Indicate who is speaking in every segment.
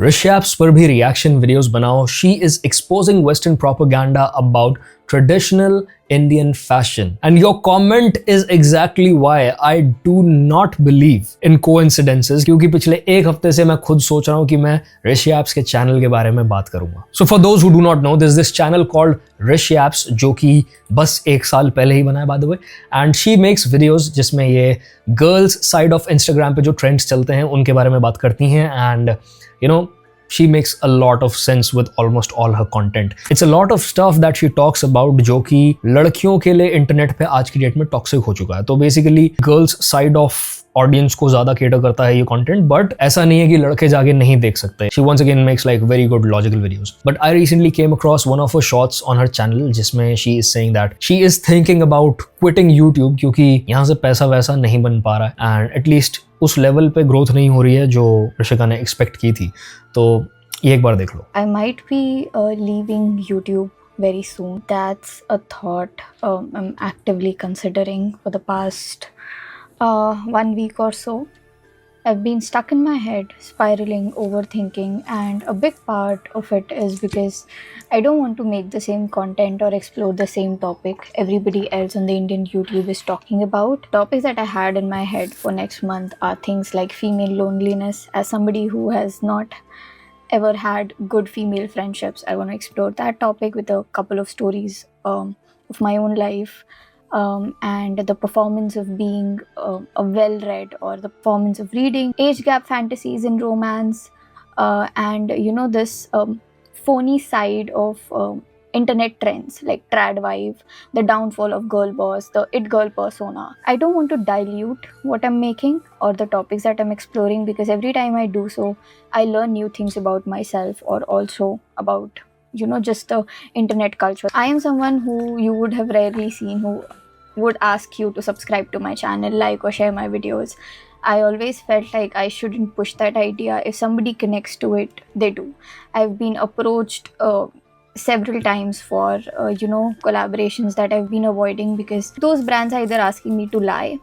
Speaker 1: ऋषि पर भी reaction videos बनाओ. She is exposing western propaganda about traditional Indian fashion. And your comment is exactly why I do not believe in coincidences, क्योंकि पिछले एक हफ्ते से मैं खुद सोच रहा हूं कि मैं ऋषि एप्स के चैनल के बारे में बात करूंगा. So for those who do not know, there's this channel called Rishi apps जो कि बस एक साल पहले ही बना है by the way, and she makes videos जिसमें ये girls side of Instagram पे जो trends चलते हैं उनके बारे में बात करती हैं. And you know, she makes a lot of sense with almost all her content. It's a lot of stuff that she talks about जो कि लड़कियों के लिए इंटरनेट पे आज की डेट में टॉक्सिक हो चुका है. तो basically girls side of audience को ज्यादा केटर करता है ये कंटेंट, बट ऐसा नहीं है कि लड़के जाके नहीं देख सकते. She once again makes like very good logical videos. But I recently came across one of her shorts on her channel जिसमें she is saying that she is thinking about quitting YouTube क्योंकि यहाँ से पैसा वैसा नहीं बन पा रहा है and at least उस लेवल पे ग्रोथ नहीं हो रही है जो ऋषिका ने एक्सपेक्ट की थी. तो ये एक बार देख लो.
Speaker 2: I might be leaving YouTube very soon. That's a thought I'm actively considering for the past 1 week or so. I've been stuck in my head, spiraling, overthinking, and a big part of it is because I don't want to make the same content or explore the same topic everybody else on the Indian YouTube is talking about. Topics that I had in my head for next month are things like female loneliness. As somebody who has not ever had good female friendships, I want to explore that topic with a couple of stories of my own life. And the performance of being a well-read or the performance of reading, age gap fantasies in romance, and you know this phony side of internet trends like trad wife, the downfall of girl boss, the it girl persona. I don't want to dilute what I'm making or the topics that I'm exploring because every time I do so, I learn new things about myself or also about, you know, just the internet culture. I am someone who you would have rarely seen who would ask you to subscribe to my channel, like or share my videos. I always felt like I shouldn't push that idea. If somebody connects to it, they do. I've been approached several times for you know, collaborations that I've been avoiding because those brands are either asking me to lie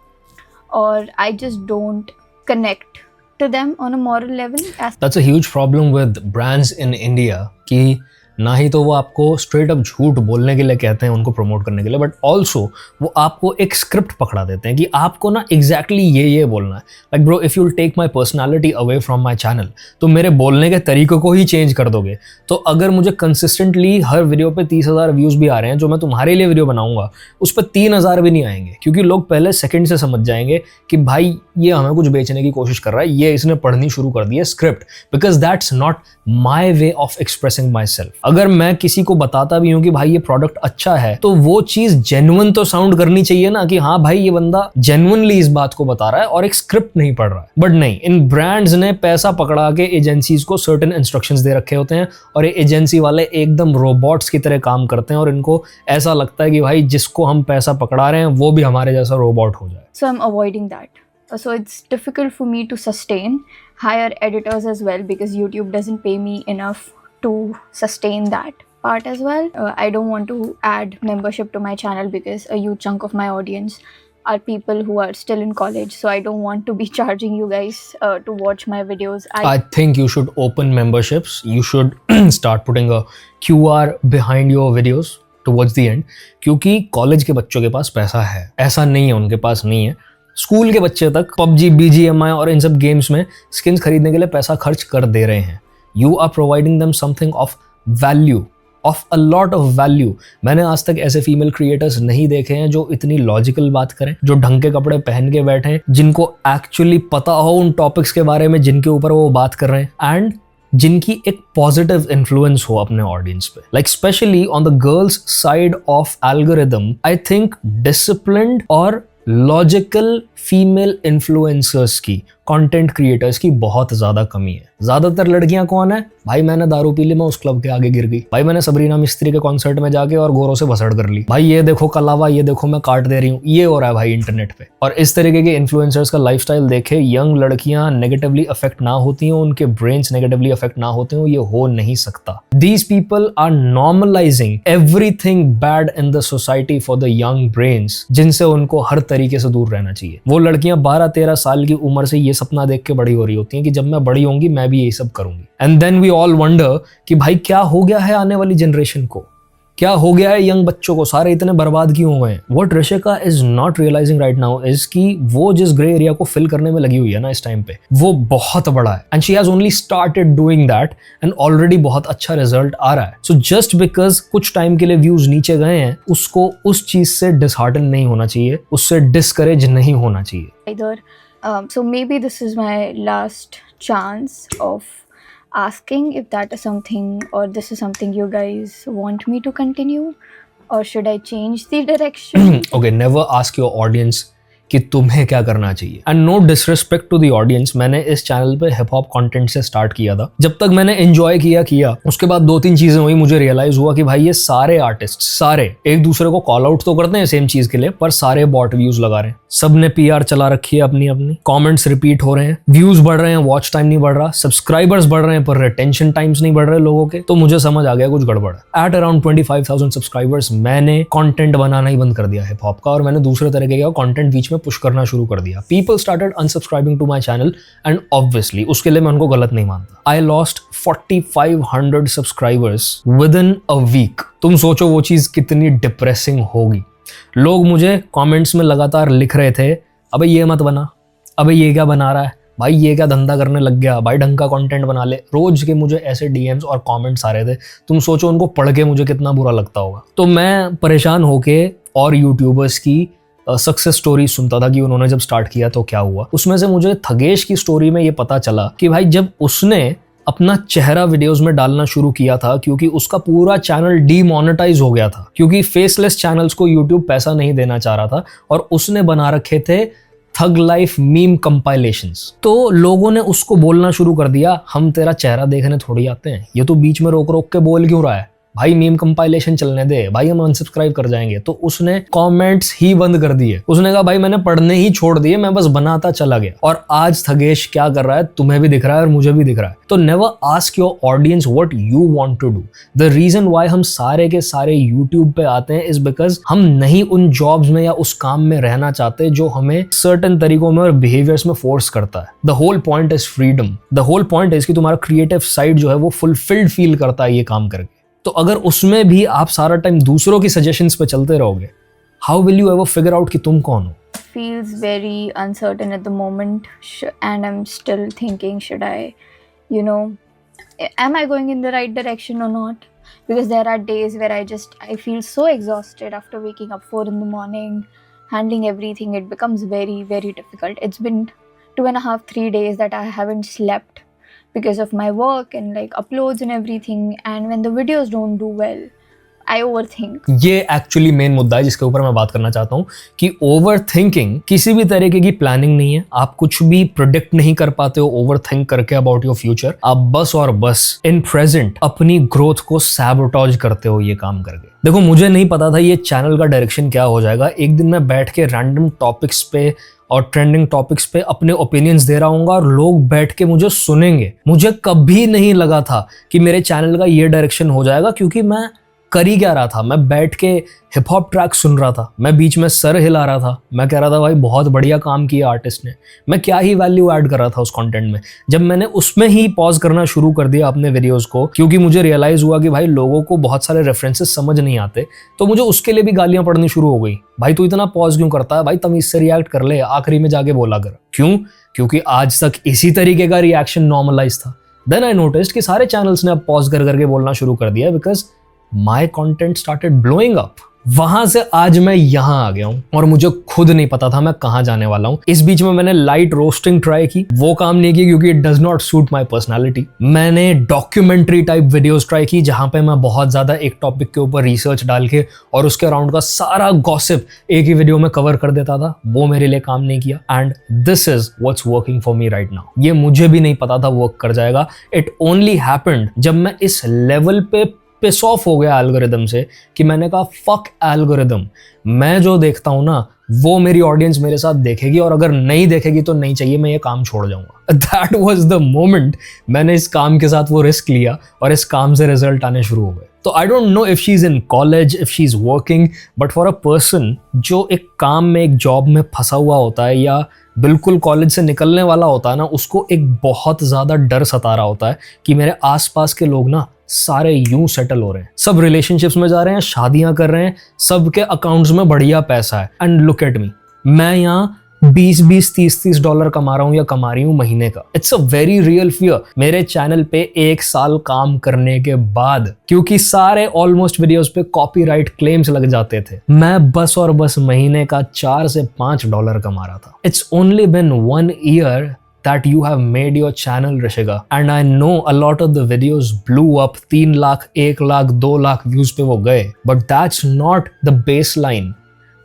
Speaker 2: or I just don't connect to them on a moral level.
Speaker 1: That's a huge problem with brands in India कि ना ही तो वो आपको straight up झूठ बोलने के लिए कहते हैं उनको प्रमोट करने के लिए, बट ऑल्सो वो आपको एक स्क्रिप्ट पकड़ा देते हैं कि आपको ना एग्जैक्टली ये बोलना है. Like bro, if you'll take my personality away from my channel तो मेरे बोलने के तरीके को ही चेंज कर दोगे. तो अगर मुझे कंसिस्टेंटली हर वीडियो पे 30,000 व्यूज भी आ रहे हैं जो मैं तुम्हारे लिए वीडियो बनाऊंगा उस पर 3,000 भी नहीं आएंगे क्योंकि लोग पहले सेकंड से समझ जाएंगे कि भाई ये हमें कुछ बेचने की कोशिश कर रहा है, ये इसने पढ़नी शुरू कर दी है script, because that's not my way of expressing my self. अगर मैं किसी को बताता भी हूं कि भाई ये प्रोडक्ट अच्छा है तो वो चीज जेन्युइन तो साउंड करनी चाहिए ना कि हाँ भाई ये बंदा जेन्युइनली इस बात को बता रहा है और एक स्क्रिप्ट नहीं पढ़ रहा है. बट नहीं, इन ब्रांड्स ने पैसा पकड़ा के एजेंसीज को सर्टेन इंस्ट्रक्शंस दे रखे होते हैं और ये एजेंसी वाले एकदम रोबोट्स की तरह काम करते हैं और इनको ऐसा लगता है कि भाई जिसको हम पैसा पकड़ा रहे हैं वो भी हमारे जैसा रोबोट हो जाए.
Speaker 2: So I'm avoiding that. So it's difficult for me to sustain, hire editors as well because YouTube doesn't pay me enough to sustain that part as well. I don't want to add membership to my channel because a huge chunk of my audience are people who are still in college, so I don't want to be charging you guys to watch my videos.
Speaker 1: I think you should open memberships. You should start putting a QR behind your videos towards the end क्योंकि college के बच्चों के पास पैसा है, ऐसा नहीं है उनके पास नहीं है. स्कूल के बच्चे तक PUBG, BGMI और इन सब गेम्स में स्किन्स खरीदने के लिए पैसा खर्च कर दे रहे हैं. You are providing them something of value, of a lot of value. मैंने आज तक ऐसे फीमेल क्रिएटर्स नहीं देखे हैं जो इतनी लॉजिकल बात करें, जो ढंग के कपड़े पहन के बैठे हैं, जिनको एक्चुअली पता हो उन टॉपिक्स के बारे में जिनके ऊपर वो बात कर रहे हैं एंड जिनकी एक पॉजिटिव इन्फ्लुएंस हो अपने ऑडियंस पे. Like specially on the girls side of algorithm, I think disciplined और लॉजिकल फीमेल इन्फ्लुएंसर्स की, कंटेंट क्रिएटर्स की बहुत ज्यादा कमी है. ज्यादातर लड़कियां कौन है? भाई मैंने दारू पी ली, मैं उस क्लब के आगे गिर गई. भाई मैंने सबरीना मिस्त्री के कॉन्सर्ट में जाके और गोरों से भसड़ कर ली. भाई ये देखो कलावा, ये देखो मैं काट दे रही हूँ. ये हो रहा है भाई इंटरनेट पे. और इस तरीके के इन्फ्लुएंसर्स का लाइफस्टाइल देखे यंग लड़कियां नेगेटिवली अफेक्ट ना होती हैं, उनके ब्रेन्स नेगेटिवली अफेक्ट ना होते हो, ये हो नहीं सकता. These people are normalising everything bad in the society for the young brains, जिनसे उनको हर तरीके से दूर रहना चाहिए. वो लड़कियां 12-13 साल की उम्र से ये सपना देख के बड़ी हो रही होती हैं कि जब मैं बड़ी होंगी मैं भी यही सब करूंगी। And then we all wonder कि भाई क्या हो गया है आने वाली जनरेशन को, क्या हो गया है यंग बच्चों को, सारे इतने बर्बाद क्यों हो गए हैं। What Rishika is not realising right now is कि वो जिस ग्रे एरिया को फिल करने में लगी हुई है ना इस टाइम पे, वो बहुत बड़ा है and she has only started doing that and already बहुत अच्छा रिजल्ट आ रहा है। सो जस्ट बिकॉज कुछ टाइम के लिए व्यूज नीचे गए हैं, उसको उस चीज से डिसहार्टन नहीं होना चाहिए, उससे डिस्करेज नहीं होना चाहिए।
Speaker 2: Either so maybe this is my last chance of asking if that is something or this is something you guys want me to continue, or should I change the direction?
Speaker 1: Okay, never ask your audience कि तुम्हें क्या करना चाहिए। And no disrespect to the audience, मैंने इस channel पे hip hop content से start किया था। जब तक मैंने एंजॉय किया उसके बाद 2-3 चीजें हुई, मुझे रियलाइज हुआ कि भाई ये सारे आर्टिस्ट सारे एक दूसरे को कॉल आउट तो करते हैं सेम चीज के लिए, पर सारे बॉट व्यूज लगा रहे हैं, सबने पीआर चला रखी है अपनी अपनी, कमेंट्स रिपीट हो रहे हैं, व्यूज बढ़ रहे हैं, वॉच टाइम नहीं बढ़ रहा, सब्सक्राइबर्स बढ़ रहे हैं पर रिटेंशन टाइम्स नहीं बढ़ रहे लोगों के। तो मुझे समझ आ गया कुछ गड़बड़ है। एट अराउंड 25,000 सब्सक्राइबर्स मैंने कंटेंट बनाना ही बंद कर दिया हिप हॉप का, और मैंने दूसरे तरीके का कंटेंट बीच में पुश करना शुरू कर दिया। People started unsubscribing to my channel and obviously उसके लिए मैं उनको गलत नहीं मानता। I lost 4500 subscribers within a week. तुम सोचो वो चीज कितनी डिप्रेसिंग होगी। लोग मुझे कमेंट्स में लगातार लिख रहे थे, अबे ये मत बना, अबे ये क्या बना रहा है भाई, ये क्या धंधा करने लग गया भाई, ढंग का कंटेंट बना ले। रोज के मुझे ऐसे डीएम्स और कमेंट्स आ रहे थे, तुम सोचो उनको पढ़ के मुझे कितना बुरा लगता होगा। तो मैं परेशान होके और यूट्यूबर्स की सक्सेस स्टोरी सुनता था कि उन्होंने जब स्टार्ट किया तो क्या हुआ। उसमें से मुझे थगेश की स्टोरी में ये पता चला कि भाई जब उसने अपना चेहरा वीडियोस में डालना शुरू किया था, क्योंकि उसका पूरा चैनल डीमोनेटाइज हो गया था, क्योंकि फेसलेस चैनल्स को यूट्यूब पैसा नहीं देना चाह रहा था, और उसने बना रखे थे थग लाइफ मीम कंपाइलेशंस। तो लोगों ने उसको बोलना शुरू कर दिया, हम तेरा चेहरा देखने थोड़ी आते हैं, ये तो बीच में रोक रोक के बोल क्यों रहा है भाई, मीम कंपाइलेशन चलने दे भाई, हम अनसब्सक्राइब कर जाएंगे। तो उसने कमेंट्स ही बंद कर दिए। उसने कहा भाई मैंने पढ़ने ही छोड़ दिए, मैं बस बनाता चला गया। और आज थगेश क्या कर रहा है तुम्हें भी दिख रहा है और मुझे भी दिख रहा है। तो never ask your audience what you want to do. The reason why हम सारे के सारे यूट्यूब पे आते हैं इज बिकॉज हम नहीं उन जॉब्स में या उस काम में रहना चाहते जो हमें सर्टेन तरीकों में और बिहेवियर्स में फोर्स करता है। The whole point is freedom. The whole point is कि तुम्हारा क्रिएटिव साइड जो है वो फुलफिल्ड फील करता है ये काम करके। तो अगर उसमें भी आप सारा टाइम दूसरों की सजेशंस पे चलते रहोगे, how will you ever figure out कि तुम कौन हो।
Speaker 2: Feels very uncertain at the moment, and I'm still thinking, should I, you know, am I going in the right direction or not? Because there are days where I feel so exhausted after waking up 4 in the morning, handling everything. It becomes very, very difficult. It's been 2.5, 3 days that I haven't slept because of my work and like uploads and everything, and when the videos don't do well, I overthink.
Speaker 1: ये actually main मुद्दा है जिसके ऊपर मैं बात करना चाहता हूँ कि ओवर थिंकिंग किसी भी तरीके की प्लानिंग नहीं है। आप कुछ भी प्रोडिक्ट नहीं कर पाते हो ओवर थिंक करके अबाउट योर फ्यूचर। आप बस और बस इन प्रेजेंट अपनी ग्रोथ को सैबोटाज करते हो ये काम करके। देखो मुझे नहीं पता था ये चैनल का डायरेक्शन क्या हो जाएगा। एक दिन मैं बैठ के रैंडम टॉपिक्स पे और ट्रेंडिंग टॉपिक्स पे अपने ओपिनियंस दे रहा हूँगा और लोग बैठ के मुझे सुनेंगे। मुझे कभी नहीं लगा था कि मेरे चैनल का ये डायरेक्शन हो जाएगा, क्योंकि मैं कर ही क्या रहा था, मैं बैठ के हिप हॉप ट्रैक सुन रहा था, मैं बीच में सर हिला रहा था, मैं कह रहा था भाई बहुत बढ़िया काम किया आर्टिस्ट ने। मैं क्या ही वैल्यू ऐड कर रहा था उस कंटेंट में। जब मैंने उसमें ही पॉज करना शुरू कर दिया अपने वीडियोस को, क्योंकि मुझे रियलाइज हुआ कि भाई लोगों को बहुत सारे रेफरेंसेस समझ नहीं आते, तो मुझे उसके लिए भी गालियां पड़नी शुरू हो गई। भाई तू इतना पॉज क्यों करता है भाई, तमीज से रिएक्ट कर ले, आखिरी में जाके बोला कर। क्यों? क्योंकि आज तक इसी तरीके का रिएक्शन नॉर्मलाइज था। देन आई नोटिस्ड कि सारे चैनल्स ने अब पॉज कर करके बोलना शुरू कर दिया, because my content started blowing up. वहां से आज मैं यहां आ गया हूं और मुझे खुद नहीं पता था मैं कहां जाने वाला हूं। इस बीच में मैंने लाइट रोस्टिंग ट्राई की, वो काम नहीं की क्योंकि it does not suit my personality. मैंने डॉक्यूमेंट्री टाइप वीडियोस ट्राई की, जहां पे मैं बहुत ज्यादा एक टॉपिक के ऊपर रिसर्च डाल के और उसके अराउंड का सारा गॉसिप एक ही वीडियो में कवर कर देता था। वो मेरे लिए काम नहीं किया, and this is what's working for me right now. ये मुझे भी नहीं पता था वर्क कर जाएगा। इट ओनली हैपेंड जब मैं इस लेवल पे पिस ऑफ हो गया एल्गोरिदम से कि मैंने कहा फक एल्गोरिदम, मैं जो देखता हूं ना वो मेरी ऑडियंस मेरे साथ देखेगी, और अगर नहीं देखेगी तो नहीं चाहिए, मैं ये काम छोड़ जाऊंगा। दैट वाज द मोमेंट मैंने इस काम के साथ वो रिस्क लिया और इस काम से रिजल्ट आने शुरू हो गए। तो I don't know if she is in college, if she is working, but for a person जो एक काम में एक जॉब में फंसा हुआ होता है या बिल्कुल कॉलेज से निकलने वाला होता है ना, उसको एक बहुत ज्यादा डर सता रहा होता है कि मेरे आसपास के लोग ना सारे यूं सेटल हो रहे हैं, सब रिलेशनशिप्स में जा रहे हैं, शादियां कर रहे हैं, सबके अकाउंट्स में बढ़िया पैसा है, एंड लुक एट मी, मैं यहाँ 20-20, 30-30 डॉलर कमा रहा हूँ या कमा रही हूँ महीने का। It's a very real fear. मेरे चैनल पे 1 साल काम करने के बाद, क्योंकि सारे ऑलमोस्ट वीडियोस पे कॉपीराइट क्लेम्स लग जाते थे, मैं बस और बस महीने का 4 से 5 डॉलर कमा रहा था। It's only been 1 year that you have made your channel, Rishika, and I know a lot of the videos blew up, 3 lakh, 1 lakh, 2 lakh views पे वो गए, but that's not the baseline.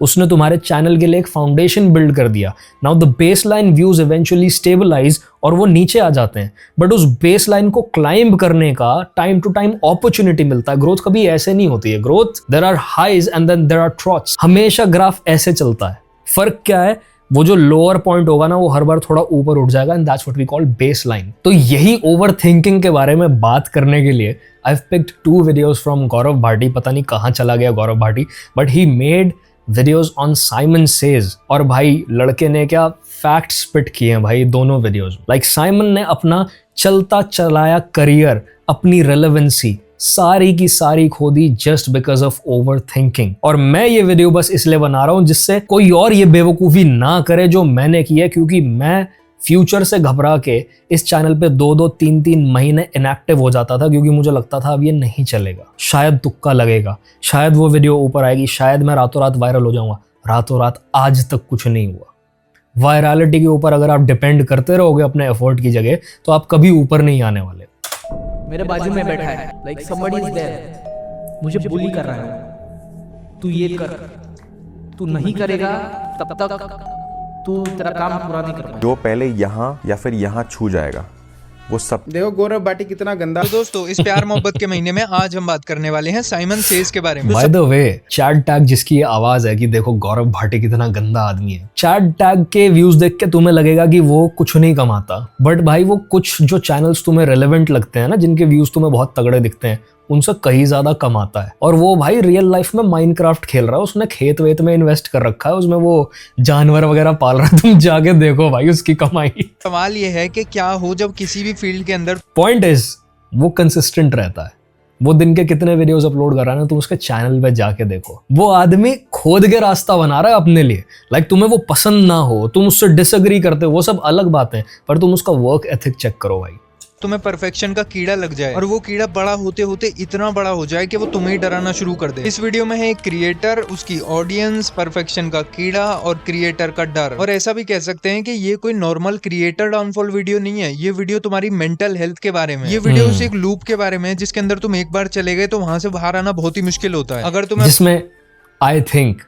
Speaker 1: उसने तुम्हारे चैनल के लिए एक फाउंडेशन बिल्ड कर दिया। Now the baseline views eventually stabilise और वो नीचे आ जाते हैं, बट उस बेसलाइन को क्लाइंब करने का टाइम टू टाइम अपॉर्चुनिटी मिलता है। ग्रोथ कभी ऐसे नहीं होती है। Growth, there are highs and then there are troughs. हमेशा ग्राफ ऐसे चलता है। फर्क क्या है, वो जो लोअर पॉइंट होगा ना, वो हर बार थोड़ा ऊपर उठ जाएगा, and that's what we call baseline. तो यही ओवर थिंकिंग के बारे में बात करने के लिए I have picked 2 videos from Gaurav Bhati. पता नहीं कहाँ चला गया Gaurav Bhati, but he made videos on Simon says. और भाई लड़के ने क्या फैक्ट स्पिट किए हैं भाई दोनों वीडियोस। लाइक साइमन ने अपना चलता चलाया करियर, अपनी रेलेवेंसी सारी की सारी खो दी just because of over thinking. और मैं ये वीडियो बस इसलिए बना रहा हूं जिससे कोई और ये बेवकूफ़ी ना करे जो मैंने की है, क्योंकि मैं फ्यूचर से घबरा के इस चैनल पे 2-2, 3-3 महीने इनएक्टिव हो जाता था, क्योंकि मुझे लगता था अब ये नहीं चलेगा, शायद तुक्का लगेगा, शायद वो वीडियो ऊपर आएगी, शायद मैं रातों रात वायरल हो जाऊंगा। रातों रात आज तक कुछ नहीं हुआ। वायरलिटी के ऊपर अगर आप डिपेंड करते रहोगे अपने एफर्ट की जगह, तो आप कभी ऊपर नहीं आने वाले।
Speaker 3: मेरे बाजू में बैठा है, लाइक समबडी इज देयर, मुझे बुली कर रहा है, तू ये कर, तू नहीं करेगा तब तक तू तेरा काम पूरा नहीं कर पाएगा।
Speaker 4: जो पहले यहाँ या फिर यहाँ छू जाएगा वो सब।
Speaker 5: देखो गौरव भाटी कितना गंदा।
Speaker 6: तो दोस्तों, इस प्यार मोहब्बत के महीने में आज हम बात करने वाले हैं साइमन सेज के बारे में।
Speaker 1: By the way, chat tag जिसकी ये आवाज है कि देखो गौरव भाटी कितना गंदा आदमी है, चैट टैग के व्यूज देख के तुम्हें लगेगा कि वो कुछ नहीं कमाता, बट भाई वो कुछ जो चैनल्स तुम्हें रेलेवेंट लगते हैं ना, जिनके व्यूज तुम्हें बहुत तगड़े दिखते हैं, उनसे कहीं ज्यादा कमाता है। और वो भाई रियल लाइफ में माइनक्राफ्ट खेल रहा है, उसने खेत वेत में इन्वेस्ट कर रखा है, उसमें वो जानवर वगैरह पाल रहा है। तुम जाके देखो भाई उसकी कमाई।
Speaker 6: सवाल ये है कि क्या हो जब किसी भी फील्ड के अंदर
Speaker 1: पॉइंट इज वो कंसिस्टेंट रहता है। वो दिन के कितने वीडियोस अपलोड कर रहा है ना, तुम उसके चैनल पे जाके देखो। वो आदमी खोद के रास्ता बना रहा है अपने लिए। लाइक तुम्हें वो पसंद ना हो, तुम उससे डिसएग्री करते हो, वो सब अलग बात है, पर तुम उसका वर्क एथिक चेक करो भाई।
Speaker 6: तुम्हें परफेक्शन का कीड़ा लग जाए और वो कीड़ा बड़ा होते होते इतना बड़ा हो जाए कि वो तुम्हें डराना शुरू कर दे। इस वीडियो में है एक क्रिएटर, उसकी ऑडियंस, परफेक्शन का कीड़ा और क्रिएटर का डर। और ऐसा भी कह सकते हैं कि ये कोई नॉर्मल क्रिएटर डाउनफॉल वीडियो नहीं है, ये वीडियो तुम्हारी मेंटल हेल्थ के बारे में। ये वीडियो उस एक लूप के बारे में है जिसके अंदर तुम एक बार चले गए तो वहां से बाहर आना बहुत ही मुश्किल होता है। अगर तुम्हें
Speaker 1: जिसमें आई थिंक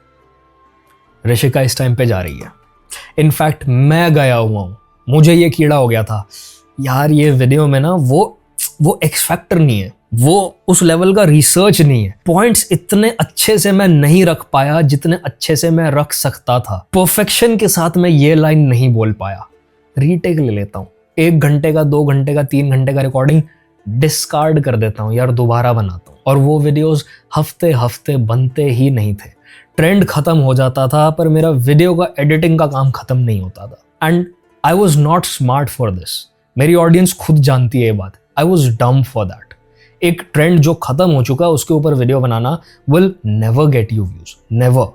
Speaker 1: ऋषिका इस टाइम पे जा रही है। इनफैक्ट मैं गया हुआ हूं, मुझे ये कीड़ा हो गया था यार। ये वीडियो में ना वो एक्स फैक्टर नहीं है, वो उस लेवल का रिसर्च नहीं है, पॉइंट्स इतने अच्छे से मैं नहीं रख पाया जितने अच्छे से मैं रख सकता था। परफेक्शन के साथ मैं ये लाइन नहीं बोल पाया। रीटेक ले लेता हूँ, 1 घंटे का, 2 घंटे का, 3 घंटे का रिकॉर्डिंग डिस्कार्ड कर देता हूँ यार, दोबारा बनाता हूँ। और वो वीडियोस हफ्ते हफ्ते बनते ही नहीं थे। ट्रेंड खत्म हो जाता था, पर मेरा वीडियो का एडिटिंग का काम खत्म नहीं होता था। And I was not smart for this. मेरी ऑडियंस खुद जानती है ये बात। आई वॉज डम फॉर दैट। एक ट्रेंड जो खत्म हो चुका है उसके ऊपर video banana will never get you views, never.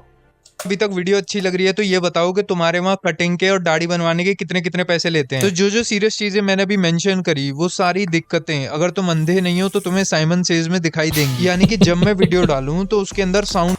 Speaker 6: अभी तक वीडियो अच्छी लग रही है तो ये बताओ कि तुम्हारे वहाँ कटिंग के और दाढ़ी बनवाने के कितने कितने पैसे लेते हैं। तो जो सीरियस चीजें मैंने अभी मेंशन करी, वो सारी दिक्कतें अगर तुम अंधे नहीं हो तो तुम्हें साइमन सेज में दिखाई देंगी। यानी कि जब मैं वीडियो डालूं तो उसके अंदर साउंड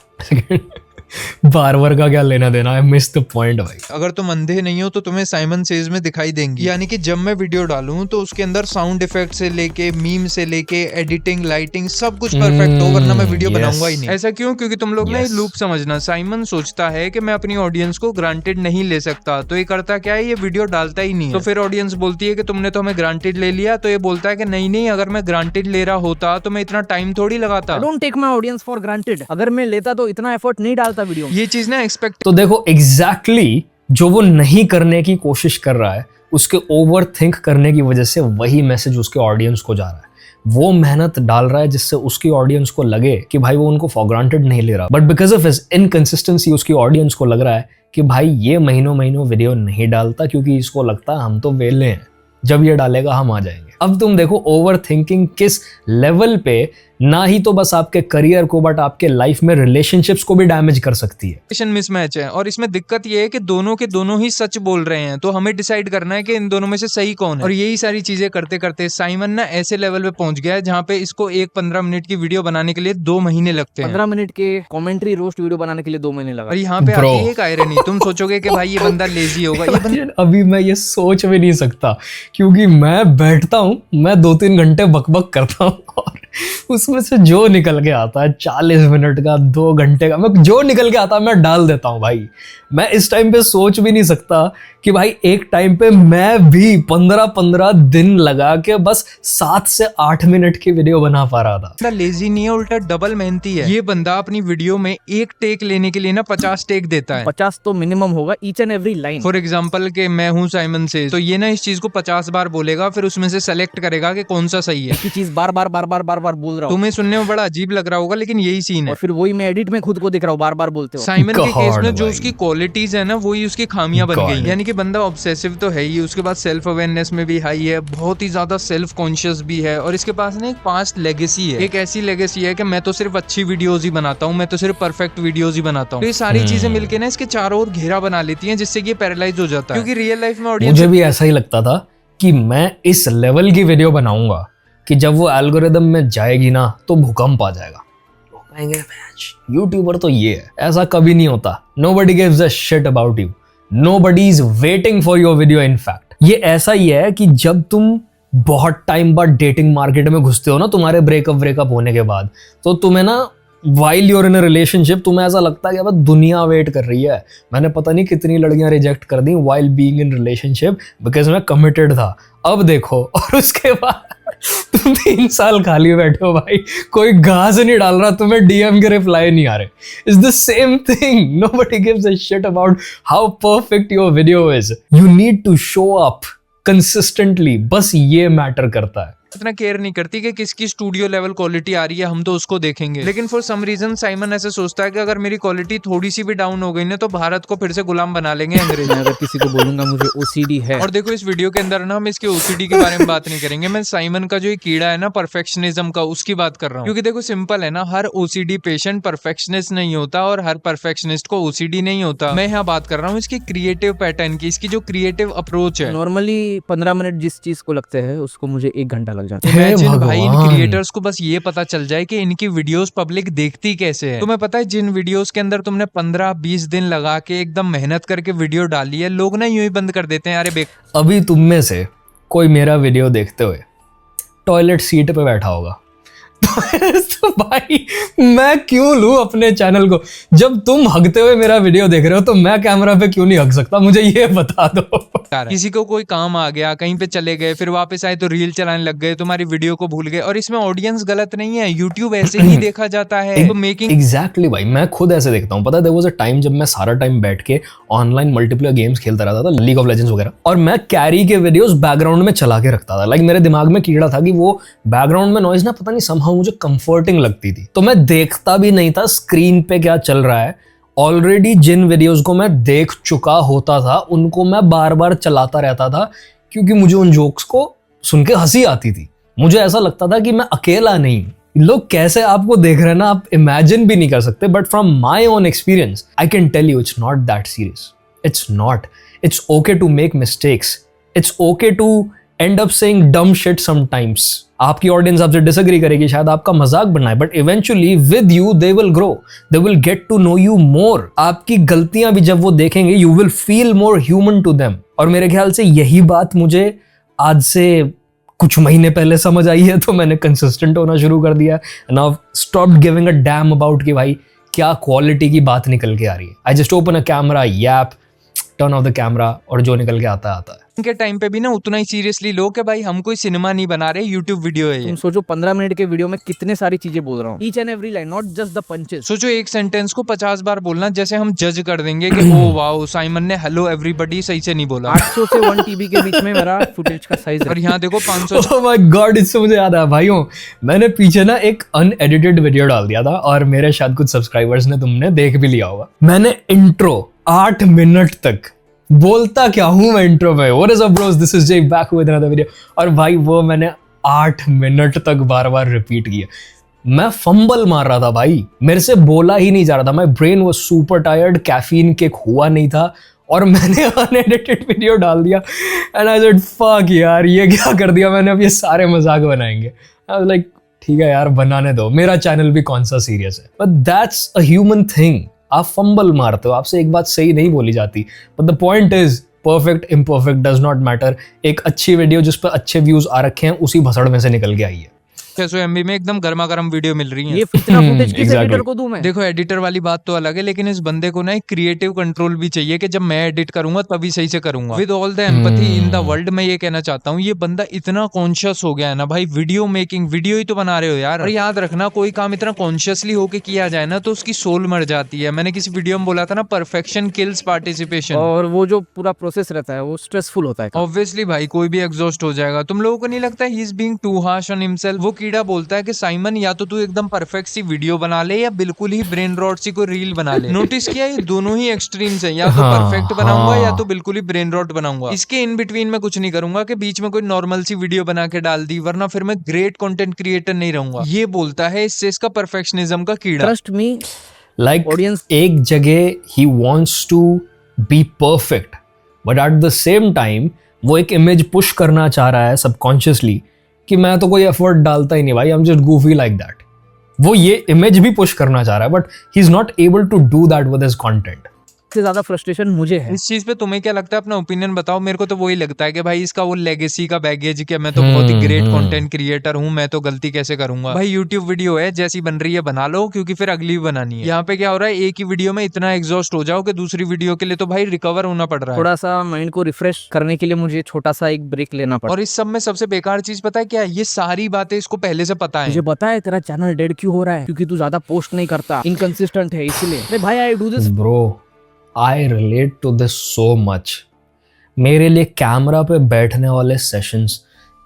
Speaker 1: बार का क्या लेना देना, आई मिस द पॉइंट भाई।
Speaker 6: अगर तुम अंधे नहीं हो तो तुम्हें साइमन सेज में दिखाई देंगी। यानी कि जब मैं वीडियो डालूं तो उसके अंदर साउंड इफेक्ट से लेके मीम से लेके एडिटिंग, लाइटिंग सब कुछ परफेक्ट हो, वरना मैं वीडियो बनाऊंगा ही नहीं। ऐसा क्यों? क्योंकि तुम लोग ना ये लूप समझना। साइमन सोचता है कि मैं अपनी ऑडियंस को ग्रांटेड नहीं ले सकता, तो ये करता क्या है, ये वीडियो डालता ही नहीं है। तो फिर ऑडियंस बोलती है कि तुमने तो हमें ग्रांटेड ले लिया, तो ये बोलता है कि नहीं, अगर मैं ग्रांटेड ले रहा होता तो मैं इतना टाइम थोड़ी लगाता।
Speaker 3: Don't take my audience for granted. अगर मैं लेता तो इतना एफर्ट नहीं डालता वीडियो में।
Speaker 6: ये चीज ना एक्सपेक्ट।
Speaker 1: तो देखो एग्जैक्टली जो वो नहीं करने की कोशिश कर रहा है, उसके ओवर थिंक करने की वजह से वही मैसेज उसके ऑडियंस को जा रहा है। वो मेहनत डाल रहा है जिससे उसकी ऑडियंस को लगे कि भाई वो उनको फॉर ग्रांटेड नहीं ले रहा, but because of his inconsistency उसकी ऑडियंस को लग रहा है कि भाई ये महीनों महीनों वीडियो नहीं डालता क्योंकि इसको लगता हम तो वेले हैं, जब ये डालेगा हम आ जाएंगे। अब तुम देखो ओवर थिंकिंग किस लेवल पे ना ही तो बस आपके करियर को बट आपके लाइफ में रिलेशनशिप्स को भी डैमेज कर सकती है।
Speaker 6: मिसमैच है और इसमें दिक्कत ये है कि दोनों के दोनों ही सच बोल रहे हैं, तो हमें डिसाइड करना है कि इन दोनों में से सही कौन है। और यही सारी चीजें करते करते साइमन ना ऐसे लेवल पे पहुंच गया है जहाँ पे इसको एक 15 मिनट की वीडियो बनाने के लिए 2 महीने लगते हैं।
Speaker 3: 15 मिनट के कमेंट्री रोस्ट वीडियो बनाने के लिए 2 महीने लगा।
Speaker 6: और यहाँ पे
Speaker 1: Bro.
Speaker 6: आती है एक आयरनी, तुम सोचोगे कि भाई ये बंदा लेजी होगा, ये बंदा
Speaker 1: अभी मैं ये सोच भी नहीं सकता क्योंकि मैं बैठता हूँ, मैं 2-3 घंटे बकबक करता हूँ और उसमें से जो निकल के आता है 40 मिनट का, 2 घंटे का, मैं जो निकल के आता है मैं डाल देता हूँ भाई। मैं इस टाइम पे सोच भी नहीं सकता कि भाई एक टाइम पे मैं भी 15-15 दिन लगा के बस 7 से 8 मिनट की वीडियो बना पा रहा था।
Speaker 6: लेजी नहीं है, उल्टा डबल मेहनती है। ये बंदा अपनी वीडियो में एक टेक लेने के लिए ना 50 टेक देता है।
Speaker 3: 50 तो मिनिमम होगा each and every line.
Speaker 6: For example कि मैं हूँ साइमन से, तो ये ना इस चीज को 50 बार बोलेगा, फिर उसमें से सेलेक्ट करेगा कि कौन सा सही है।
Speaker 3: की चीज बार बार बोल रहा हूँ,
Speaker 6: तुम्हें सुनने में बड़ा अजीब लग रहा होगा लेकिन यही सीन है।
Speaker 3: और फिर वही मैं एडिट में खुद को दिख रहा हूँ बार बार बोलते हो।
Speaker 6: साइमन के केस में जो
Speaker 1: भाई।
Speaker 6: उसकी क्वालिटीज है ना वही उसकी खामियां बन गई। यानी कि बंदा ऑब्सेसिव तो है ही, उसके बाद सेल्फ अवेयरनेस में भी हाई है, बहुत ही ज्यादा सेल्फ कॉन्शियस भी है, और इसके पास ना एक पास्ट लेगेसी है। एक ऐसी लेगेसी है कि मैं तो सिर्फ अच्छी वीडियोस ही बनाता हूँ, मैं तो सिर्फ परफेक्ट वीडियोस ही बनाता हूँ। तो ये सारी चीजें मिलके ना इसके चारों ओर घेरा बना लेती हैं, जिससे कि ये पैरालाइज हो जाता है। क्योंकि रियल लाइफ में ऑडियंस
Speaker 1: मुझे भी ऐसा ही लगता था कि मैं इस लेवल की वीडियो बनाऊंगा कि जब वो एल्गोरिदम में जाएगी ना तो भूकंप आ जाएगा, लोग कहेंगे यूट्यूबर तो ये है। ऐसा कभी नहीं होता। Nobody gives a shit about you. Nobody is waiting for your video in fact. ये ऐसा ही है कि जब तुम बहुत टाइम बाद डेटिंग मार्केट में घुसते हो ना, तुम्हारे ब्रेकअप होने के बाद, तो तुम्हें ना वाइल यूर इन रिलेशनशिप तुम्हें ऐसा लगता है कि अब दुनिया वेट कर रही है। मैंने पता नहीं कितनी लड़कियां रिजेक्ट कर दी while being in relationship because मैं कमिटेड था। अब देखो, और उसके बाद तुम 3 साल खाली बैठे हो भाई, कोई घास नहीं डाल रहा, तुम्हें डीएम के रिप्लाई नहीं आ रहे। It's the same thing. Nobody gives a shit about how perfect your video is. You need to show up consistently, बस ये मैटर करता है।
Speaker 6: इतना केयर नहीं करती कि किसकी स्टूडियो लेवल क्वालिटी आ रही है, हम तो उसको देखेंगे। लेकिन फॉर सम रीजन साइमन ऐसे सोचता है कि अगर मेरी क्वालिटी थोड़ी सी भी डाउन हो गई ना तो भारत को फिर से गुलाम बना लेंगे अंग्रेज।
Speaker 3: मैं अगर किसी को बोलूंगा मुझे ओसीडी है,
Speaker 6: और देखो इस वीडियो के अंदर ना हम इसके ओसीडी के बारे में बात नहीं करेंगे, मैं साइमन का जो ये कीड़ा है ना परफेक्शनिज्म का, उसकी बात कर रहा हूँ। क्योंकि देखो सिंपल है ना, हर ओसीडी पेशेंट परफेक्शनिस्ट नहीं होता और हर परफेक्शनिस्ट को ओसीडी नहीं होता। मैं यहाँ बात कर रहा हूँ इसकी क्रिएटिव पैटर्न की, इसकी जो क्रिएटिव अप्रोच है।
Speaker 3: नॉर्मली 15 मिनट जिस चीज को लगते हैं उसको मुझे 1 घंटा लग जाता है।
Speaker 6: इमेजिन भाई इन क्रिएटर्स को बस ये पता चल जाए कि इनकी वीडियोस पब्लिक देखती कैसे है। तुम्हें पता है जिन वीडियोस के अंदर तुमने 15-20 दिन लगा के एकदम मेहनत करके वीडियो डाली है, लोग ना यूं ही बंद कर देते हैं, अरे
Speaker 1: अभी तुम में से कोई मेरा वीडियो देखते हुए टॉयलेट सीट पे बैठा होगा तो भाई मैं क्यों लूं अपने चैनल को? जब तुम हगते हुए मेरा वीडियो देख रहे हो तो मैं कैमरा पे क्यों नहीं हग सकता? मुझे ये बता दो।
Speaker 6: किसी को कोई काम आ गया, कहीं पे चले गए, फिर वापस आए तो रील चलाने लग गए, तुम्हारी वीडियो को भूल गए। और इसमें ऑडियंस गलत नहीं है, यूट्यूब ऐसे ही देखा जाता है। तो मेकिंग
Speaker 1: एग्जैक्टली भाई, मैं खुद ऐसे देखता हूँ। पता है, देयर वाज अ टाइम जब मैं सारा टाइम बैठ के ऑनलाइन मल्टीप्लेयर गेम्स खेलता रहता था, लीग ऑफ लेजेंड्स वगैरह, और मैं कैरी के वीडियोस बैकग्राउंड में चला के रखता था। लाइक मेरे दिमाग में कीड़ा था कि वो बैकग्राउंड में नॉइज ना पता नहीं समहाउ मुझे कंफर्टिंग लगती थी, तो मैं देखता भी नहीं था स्क्रीन पे क्या चल रहा है। ऑलरेडी जिन वीडियोस को मैं देख चुका होता था उनको मैं बार बार चलाता रहता था, क्योंकि मुझे उन जोक्स को सुन के हंसी आती थी। मुझे ऐसा लगता था कि मैं अकेला नहीं, लोग कैसे आपको देख रहे हैं ना, आप इमेजिन भी नहीं कर सकते। But from my own experience I can tell you it's not that serious. It's not. It's okay to make mistakes, it's okay to end up saying dumb shit sometimes. आपकी ऑडियंस आपसे disagree करेगी, शायद आपका मजाक बनाए, but eventually with you they will grow, they will get to know you more. आपकी गलतियां भी जब वो देखेंगे you will feel more human to them. और मेरे ख्याल से यही बात मुझे आज से कुछ महीने पहले समझ आई है, तो मैंने कंसिस्टेंट होना शुरू कर दिया। Now stop giving a damn about कि भाई क्या क्वालिटी की बात निकल के आ रही है। I just open a camera, यैप, टर्न ऑफ द कैमरा, और जो निकल के आता है।
Speaker 6: के टाइम पे भी ना उतना ही सीरियसली लो कि भाई हम कोई सिनेमा नहीं बना रहे, यूट्यूब वीडियो है ये।
Speaker 3: तुम सोचो 15 मिनट के वीडियो में कितने सारी चीजें बोल रहा हूँ, each and every line, not just the punches.
Speaker 6: सोचो एक सेंटेंस को 50 बार बोलना, जैसे हम जज कर देंगे कि ओ वाओ साइमन ने हेलो एवरीबॉडी सही से नहीं बोला।
Speaker 3: 800 से 1 TB के बीच में मेरा फुटेज का साइज है।
Speaker 6: और यहाँ देखो 500।
Speaker 1: ओह माय गॉड, इससे मुझे याद आया भाइयों, मैंने पीछे ना एक अनएडिटेड वीडियो डाल दिया था और मेरे शायद कुछ सब्सक्राइबर्स ने तुमने देख भी लिया होगा। मैंने इंट्रो 8 मिनट तक बोलता क्या हूं मैं इंट्रो में, what is up Bros, this is J back with another video. और भाई वो मैंने 8 मिनट तक बार बार रिपीट किया। मैं फंबल मार रहा था भाई, मेरे से बोला ही नहीं जा रहा था, my brain was super tired, caffeine kick हुआ नहीं था और मैंने अनएडिटेड वीडियो डाल दिया। एंड आई सेड फक यार, ये क्या कर दिया मैंने, अब ये सारे मजाक बनाएंगे। आई वाज लाइक ठीक है यार बनाने दो, मेरा चैनल भी कौन सा सीरियस है। But that's a human thing, आप फंबल मारते हो, आपसे एक बात सही नहीं बोली जाती, but the point is perfect imperfect does not matter. एक अच्छी वीडियो जिस पर अच्छे व्यूज आ रखे हैं उसी भसड़ में से निकल के आई है।
Speaker 6: 600 MB में एकदम गर्मा गर्म वीडियो मिल रही है।
Speaker 3: ये इतना फुटेज किस
Speaker 1: exactly.
Speaker 3: एडिटर को दूं मैं?
Speaker 6: देखो एडिटर वाली बात तो अलग है, लेकिन इस बंदे को ना एक क्रिएटिव कंट्रोल भी चाहिए कि जब मैं एडिट करूंगा तभी सही से करूंगा। With all the empathy in the world, मैं ये कहना चाहता हूँ ये बंदा इतना कॉन्शियस हो गया है ना भाई, वीडियो मेकिंग, वीडियो ही तो बना रहे हो यार। और याद रखना कोई काम इतना कॉन्शियसली होके किया जाए ना तो उसकी सोल मर जाती है। मैंने किसी वीडियो में बोला था ना, परफेक्शन किल्स पार्टिसिपेशन।
Speaker 3: और वो जो पूरा प्रोसेस रहता है वो स्ट्रेसफुल होता है।
Speaker 6: ऑब्वियसली भाई कोई भी एग्जॉस्ट हो जाएगा। तुम लोगों को नहीं लगता he is being too harsh on himself? वो कीड़ा बोलता है कि साइमन या तो तू एकदम परफेक्ट सी वीडियो बना ले या बिल्कुल ही ब्रेन रॉट सी कोई रील बना ले। नोटिस किया ये दोनों ही एक्सट्रीम्स हैं, या तो परफेक्ट बनाऊंगा या तो बिल्कुल ही ब्रेन रॉट बनाऊंगा। इसके इन बिटवीन में कुछ नहीं करूंगा कि बीच में कोई नॉर्मल सी वीडियो बना के डाल दी, वरना फिर मैं ग्रेट कंटेंट क्रिएटर नहीं रहूंगा। ये बोलता है इससे इसका परफेक्शनिज्म का कीड़ा।
Speaker 3: ट्रस्ट मी,
Speaker 1: लाइक
Speaker 3: Audience-
Speaker 1: एक जगह ही wants to be perfect, but at the same time वो एक इमेज पुश करना चाह रहा है सबकॉन्शियसली कि मैं तो कोई एफर्ट डालता ही नहीं भाई, I am just goofy like that. वो ये इमेज भी पुश करना चाह रहा है, but he is not able to do that with his content.
Speaker 3: सबसे ज्यादा फ्रस्ट्रेशन मुझे है।
Speaker 6: इस चीज पे तुम्हें क्या लगता है, अपना ओपिनियन बताओ। मेरे को तो वही लगता है कि भाई इसका वो लेगेसी का बैगेज कि मैं तो बहुत ही ग्रेट कंटेंट क्रिएटर हूँ, मैं तो गलती कैसे करूंगा। भाई यूट्यूब वीडियो है, जैसी बन रही है बना लो, क्योंकि फिर अगली भी बनानी है। यहाँ पे क्या हो रहा है, एक ही वीडियो में इतना एग्जॉस्ट हो जाओ कि दूसरी वीडियो के लिए तो भाई रिकवर होना पड़ रहा है।
Speaker 3: थोड़ा सा माइंड को रिफ्रेश करने के लिए मुझे छोटा सा एक ब्रेक लेना पड़ा।
Speaker 6: और इस सब में सबसे बेकार चीज पता है क्या है, ये सारी बातें इसको पहले से पता है।
Speaker 3: मुझे पता है तेरा चैनल डेड क्यों हो रहा है, क्योंकि तू ज्यादा पोस्ट नहीं करता, इनकंसिस्टेंट है इसलिए। अरे भाई I do this
Speaker 1: bro, I relate to this so much. मेरे लिए कैमरा पे बैठने वाले सेशंस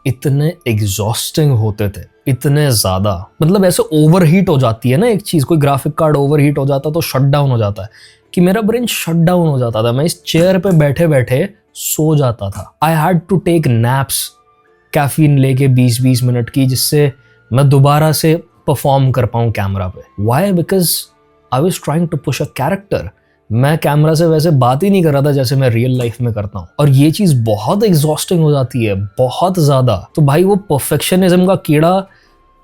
Speaker 1: इतने एग्जॉस्टिंग होते थे, इतने ज़्यादा, मतलब ऐसे ओवरहीट हो जाती है ना एक चीज़, कोई ग्राफिक कार्ड ओवरहीट हो जाता तो शट डाउन हो जाता है, कि मेरा ब्रेन शट डाउन हो जाता था। मैं इस चेयर पे बैठे बैठे सो जाता था। I had to take naps, caffeine लेके 20-20 मिनट की, जिससे मैं दोबारा से परफॉर्म कर पाऊँ कैमरा पे। Why? Because I was trying to push a character. मैं कैमरा से वैसे बात ही नहीं कर रहा था जैसे मैं रियल लाइफ में करता हूँ, और ये चीज़ बहुत एग्जॉस्टिंग हो जाती है, बहुत ज़्यादा। तो भाई वो परफेक्शनिज्म का कीड़ा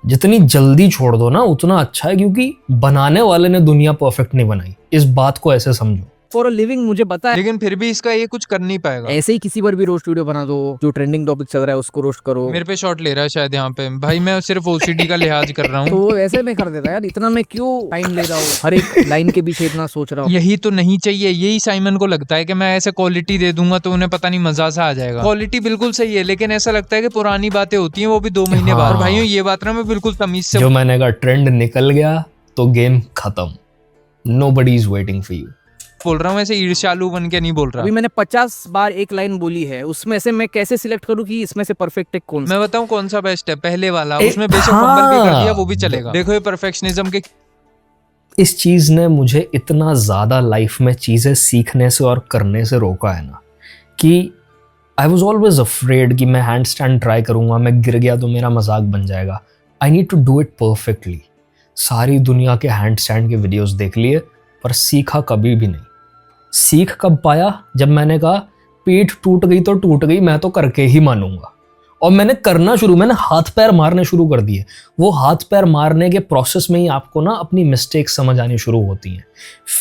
Speaker 1: जितनी जल्दी छोड़ दो ना उतना अच्छा है, क्योंकि बनाने वाले ने दुनिया परफेक्ट नहीं बनाई। इस बात को ऐसे समझो।
Speaker 3: फॉर अ लिविंग मुझे पता है,
Speaker 6: लेकिन फिर भी इसका ये कुछ कर नहीं पाएगा।
Speaker 3: ऐसे ही किसी पर भी रोस्ट वीडियो बना दो, जो ट्रेंडिंग टॉपिक चल रहा है उसको रोस्ट करो।
Speaker 6: मेरे पे शॉट ले रहा है शायद यहाँ पे। भाई मैं सिर्फ OCD का लिहाज कर रहा
Speaker 3: तो
Speaker 6: हूँ।
Speaker 3: वो ऐसे में कर देता यार, इतना मैं क्यों टाइम ले रहा हूँ, हर एक लाइन के पीछे इतना सोच रहा हूँ।
Speaker 6: यही तो नहीं चाहिए। यही साइमन को लगता है कि मैं ऐसे क्वालिटी दे दूंगा तो उन्हें पता नहीं मजा सा आ जाएगा। क्वालिटी बिल्कुल सही है, लेकिन ऐसा लगता है कि पुरानी बातें होती हैं, वो भी 2 महीने बाद। और भाइयों ये बात ना मैं बिल्कुल तमीज से
Speaker 1: जो मैंने कहा ट्रेंड निकल गया तो गेम खत्म। Nobody is waiting for you
Speaker 6: बोल रहा हूँ, ऐसे ईर्ष्यालु बन के नहीं बोल रहा।
Speaker 3: अभी मैंने 50 बार एक लाइन बोली है, उसमें से मैं कैसे सिलेक्ट करूँ कि इसमें से परफेक्ट है कौन सा?
Speaker 6: मैं बताऊं कौन सा बेस्ट है, पहले वाला।
Speaker 1: ए,
Speaker 6: उसमें बेशक
Speaker 1: हाँ।
Speaker 6: फंबल भी कर दिया वो भी चलेगा। देखो ये परफेक्शनिज्म के
Speaker 1: इस चीज़ ने मुझे इतना ज़्यादा लाइफ में चीज़ें सीखने से और करने से रोका है ना, कि आई वॉज ऑलवेज अफ्रेड कि मैं हैंड स्टैंड ट्राई करूँगा, मैं गिर गया तो मेरा मजाक बन जाएगा। I need to do it perfectly. सारी दुनिया के हैंड स्टैंड के वीडियोस देख लिए, पर सीखा कभी भी नहीं। सीख कब पाया? जब मैंने कहा पीठ टूट गई तो टूट गई, मैं तो करके ही मानूंगा। और मैंने करना शुरू, मैंने हाथ पैर मारने शुरू कर दिए। वो हाथ पैर मारने के प्रोसेस में ही आपको ना अपनी मिस्टेक समझ आनी शुरू होती हैं।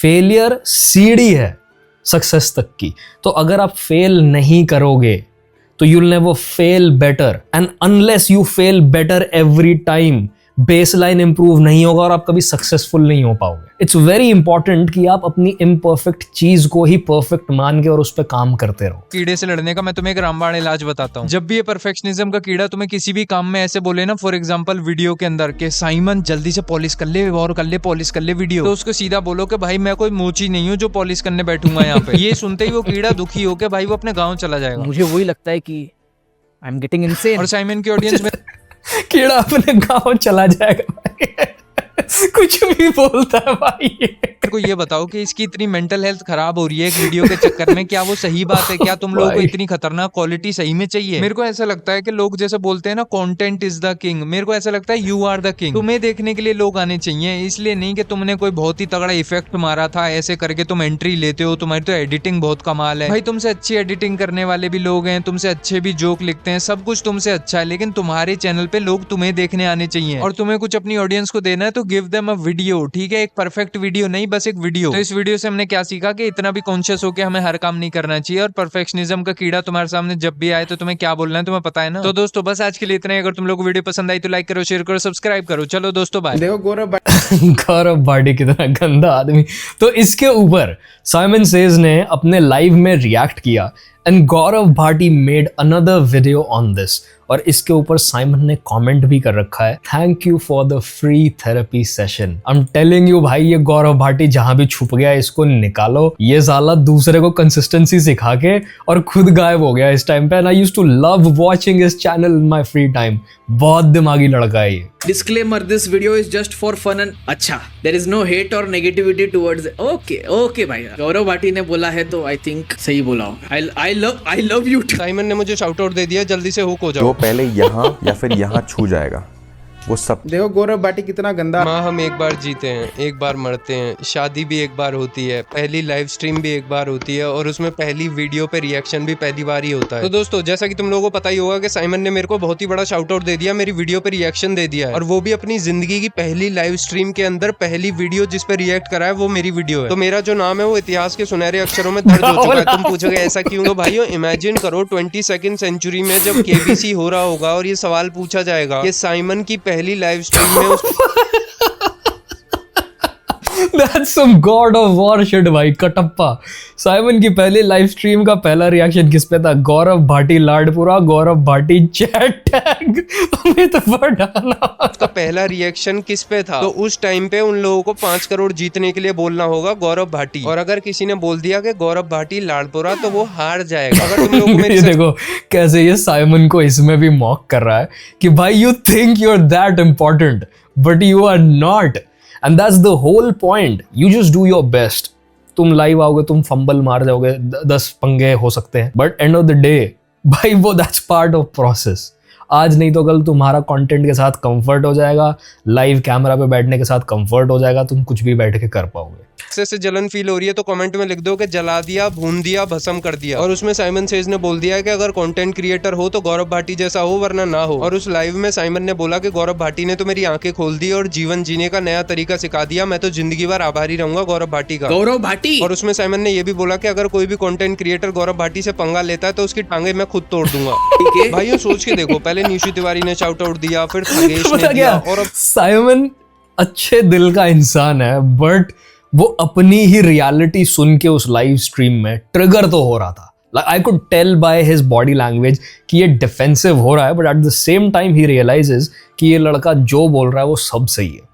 Speaker 1: फेलियर सीढ़ी है सक्सेस तक की। तो अगर आप फेल नहीं करोगे तो you will never fail better, and unless you fail better every time, baseline improve नहीं होगा और आप कभी सक्सेसफुल नहीं हो पाओगे। इट्स वेरी इंपॉर्टेंट कि आप अपनी इम्परफेक्ट चीज को ही परफेक्ट मान के और उस पर काम करते रहो।
Speaker 6: कीड़े से लड़ने का मैं तुम्हें एक रामबाण इलाज बताता हूँ। जब भी ये परफेक्शनिज्म का कीड़ा तुम्हें किसी भी काम में ऐसे बोले ना, फॉर एग्जांपल वीडियो के अंदर के साइमन जल्दी से पॉलिश कर ले और कर ले, पॉलिश कर ले वीडियो, तो उसको सीधा बोलो कि भाई मैं कोई मोची नहीं हूँ जो पॉलिश करने बैठूंगा यहाँ पे। ये सुनते ही वो कीड़ा दुखी होकर भाई वो अपने गाँव चला जाएगा।
Speaker 3: मुझे वही लगता है कि आई एम गेटिंग इनसेन।
Speaker 6: और साइमन की ऑडियंस में
Speaker 1: कीड़ा अपने गाँव चला जाएगा। कुछ भी बोलता है भाई ये।
Speaker 6: मेरे को ये बताओ कि इसकी इतनी मेंटल हेल्थ खराब हो रही है एक वीडियो के चक्कर में, क्या वो सही बात है? क्या तुम लोगों को
Speaker 1: भाई।
Speaker 6: इतनी खतरनाक क्वालिटी सही में चाहिए? मेरे को ऐसा लगता है कि लोग जैसे बोलते हैं ना, कंटेंट इज द किंग, मेरे को ऐसा लगता है यू आर द किंग। तुम्हें देखने के लिए लोग आने चाहिए, इसलिए नहीं कि तुमने कोई बहुत ही तगड़ा इफेक्ट मारा था ऐसे करके तुम एंट्री लेते हो, तुम्हारी तो एडिटिंग बहुत कमाल है। भाई तुमसे अच्छी एडिटिंग करने वाले भी लोग हैं, तुमसे अच्छे भी जोक लिखते हैं, सब कुछ तुमसे अच्छा है, लेकिन तुम्हारे चैनल पे लोग तुम्हें देखने आने चाहिए। और तुम्हें कुछ अपनी ऑडियंस को देना है तो गिव देम अ वीडियो, ठीक है? एक परफेक्ट वीडियो नहीं, बस एक वीडियो। तो इस वीडियो से हमने क्या सीखा कि इतना भी कॉन्शियस होकर हमें हर काम नहीं करना चाहिए, और परफेक्शनिज्म का कीड़ा तुम्हारे सामने जब भी आए तो तुम्हें क्या बोलना है तुम्हें पता है ना। तो दोस्तों बस आज के लिए इतना ही। अगर तुम लोग को वीडियो पसंद आई तो लाइक करो, शेयर करो, सब्सक्राइब करो। चलो दोस्तों बाय।
Speaker 3: देखो गौरव
Speaker 1: गौरव भाटी कितना गंदा आदमी। तो इसके ऊपर साइमन सेज ने अपने लाइव में रिएक्ट किया and Gaurav Bhati made another video on this, और इसके ऊपर साइमन ने कमेंट भी कर रखा है, thank you for the free therapy session. I am telling you भाई, ये गौरव भाटी जहां भी छुप गया इसको निकालो। ये साला दूसरे को कंसिस्टेंसी सिखा के और खुद गायब हो गया इस टाइम पे। And I used to love watching his channel in my free time. बहुत दिमागी लड़का है ये।
Speaker 5: Disclaimer, this video is just for fun and अच्छा, there is no hate or negativity towards it. Okay भाई, गौरव भाटी ने बोला है तो I think सही बोला होगा। I love you too.
Speaker 6: Simon ने मुझे शाउट आउट दे दिया, जल्दी से हुक हो
Speaker 4: जो
Speaker 6: जाओ।
Speaker 4: पहले यहाँ या फिर यहाँ छू जाएगा वो सब।
Speaker 3: देखो गौरव भाटी कितना गंदा।
Speaker 6: माँ हम एक बार जीते हैं, एक बार मरते हैं, शादी भी एक बार होती है, पहली लाइव स्ट्रीम भी एक बार होती है, और उसमें पहली वीडियो पे रिएक्शन भी पहली बार ही होता है। तो दोस्तों जैसा कि तुम लोगों को पता ही होगा कि साइमन ने मेरे को बहुत ही बड़ा शाउट आउट दे दिया, मेरी वीडियो पे रिएक्शन दे दिया है, और वो भी अपनी जिंदगी की पहली लाइव स्ट्रीम के अंदर पहली वीडियो जिस पे रिएक्ट करा है वो मेरी वीडियो है। तो मेरा जो नाम है वो इतिहास के सुनहरे अक्षरों में दर्ज हो चुका है। तुम पूछोगे ऐसा क्यों? तो भाइयों इमेजिन करो 22वीं सेंचुरी में जब केबीसी हो रहा होगा और ये सवाल पूछा जाएगा कि साइमन की पहली लाइव स्ट्रीम में
Speaker 1: That's some God of War shit भाई, कटप्पा। साइमन की पहली लाइव स्ट्रीम का पहला रिएक्शन किस पे था? गौरव भाटी लाडपुरा, गौरव भाटी चैट टैग अमित वडाला।
Speaker 6: उसका पहला रिएक्शन किस पे था? तो उस टाइम पे उन लोगों को 5 करोड़ जीतने के लिए बोलना होगा गौरव भाटी, और अगर किसी ने बोल दिया कि गौरव भाटी लाडपुरा तो वो हार जाएगा। अगर तुम लोगों को मेरी
Speaker 1: ये देखो कैसे ये साइमन को इसमें भी मॉक कर रहा है कि भाई you think you are that important but you are not, and that's the whole point. You just do your best. तुम लाइव आओगे, तुम फंबल मार जाओगे, 10 पंगे हो सकते हैं, but end of the day भाई वो दैट्स पार्ट ऑफ प्रोसेस। आज नहीं तो कल तुम्हारा कंटेंट के साथ कंफर्ट हो जाएगा, लाइव कैमरा पे बैठने के साथ कंफर्ट हो जाएगा, तुम कुछ भी बैठ के कर पाओगे।
Speaker 6: से जलन फील हो रही है तो कमेंट में लिख दो कि जला दिया, भून दिया, भस्म कर दिया। और उसमें साइमन सेज ने बोल दिया है कि अगर कंटेंट क्रिएटर हो तो गौरव भाटी जैसा हो, वरना ना हो। और उस लाइव में साइमन ने बोला कि गौरव भाटी ने तो मेरी आंखें खोल दी और जीवन जीने का नया तरीका सिखा दिया, मैं तो जिंदगी भर आभारी रहूंगा गौरव भाटी का।
Speaker 5: गौरव भाटी।
Speaker 6: और उसमें साइमन ने यह भी बोला कि अगर कोई भी कंटेंट क्रिएटर गौरव भाटी से पंगा लेता है तो उसकी टांगे मैं खुद तोड़ दूंगा।
Speaker 5: ठीक है
Speaker 6: भाइयों सोच के देखो, पहले निशु तिवारी ने शाउट आउट दिया, फिर थगेश ने
Speaker 1: पता
Speaker 6: दिया,
Speaker 1: क्या,
Speaker 6: और अब
Speaker 1: साइमन अच्छे दिल का इंसान है, बट वो अपनी ही रियलिटी सुन के उस लाइव स्ट्रीम में ट्रिगर तो हो रहा था। Like I could tell by his body language कि ये डिफेंसिव हो रहा है, but at the same time he realises कि ये लड़का जो बोल रहा है वो सब सही है।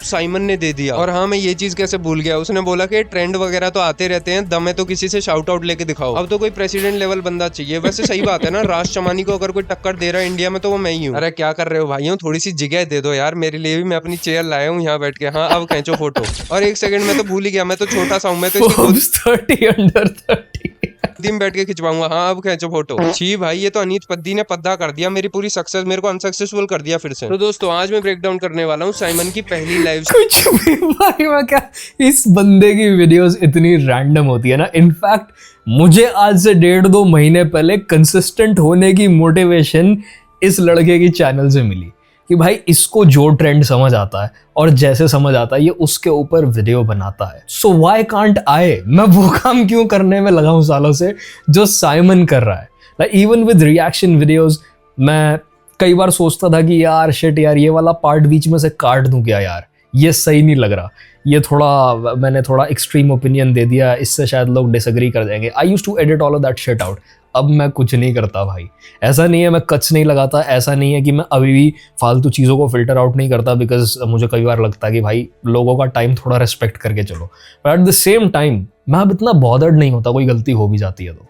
Speaker 6: साइमन ने दे दिया। और हाँ मैं ये चीज कैसे भूल गया, उसने बोला कि ट्रेंड वगैरह तो आते रहते हैं, दम है तो किसी से शाउट आउट लेके दिखाओ। अब तो कोई प्रेसिडेंट लेवल बंदा चाहिए। वैसे सही बात है ना, राज चमानी को अगर कोई टक्कर दे रहा है इंडिया में तो वो मैं ही हूँ। अरे क्या कर रहे हो भाइयों, थोड़ी सी जगह दे दो यार मेरे लिए भी, मैं अपनी चेयर लाया हूँ यहाँ बैठ के। हाँ अब खींचो फोटो। और एक सेकंड में तो भूल ही गया, मैं तो छोटा सा हूँ, मैं तो
Speaker 1: Forbes 30 under 30
Speaker 6: दिन बैठ के खिंचवाऊंगा। हाँ अब खींचो फोटो। छी भाई ये तो अनीत पद्दी ने पद्दा कर दिया, मेरी पूरी सक्सेस मेरे को अनसक्सेसफुल कर दिया फिर से। तो दोस्तों आज मैं ब्रेक डाउन करने वाला हूँ साइमन की पहली लाइव।
Speaker 1: कुछ भी भाई, मैं क्या, इस बंदे की वीडियोस इतनी रैंडम होती है ना। इनफैक्ट मुझे आज से 1.5-2 महीने पहले कंसिस्टेंट होने की मोटिवेशन इस लड़के की चैनल से मिली कि भाई इसको जो ट्रेंड समझ आता है और जैसे समझ आता है ये उसके ऊपर वीडियो बनाता है। सो व्हाई कांट आई, मैं वो काम क्यों करने में लगा हूं सालों से जो साइमन कर रहा है। Like even with reaction videos मैं कई बार सोचता था कि यार शिट यार ये वाला पार्ट बीच में से काट दूं क्या यार, ये सही नहीं लग रहा, ये थोड़ा मैंने थोड़ा एक्सट्रीम ओपिनियन दे दिया, इससे शायद लोग डिसएग्री कर जाएंगे। I used to edit all of that shit out. अब मैं कुछ नहीं करता भाई, ऐसा नहीं है मैं कट्स नहीं लगाता, ऐसा नहीं है कि मैं अभी भी फालतू चीज़ों को फिल्टर आउट नहीं करता, बिकॉज मुझे कई बार लगता है कि भाई लोगों का टाइम थोड़ा रिस्पेक्ट करके चलो, but at the same time मैं अब इतना बॉदर्ड नहीं होता कोई गलती हो भी जाती है तो।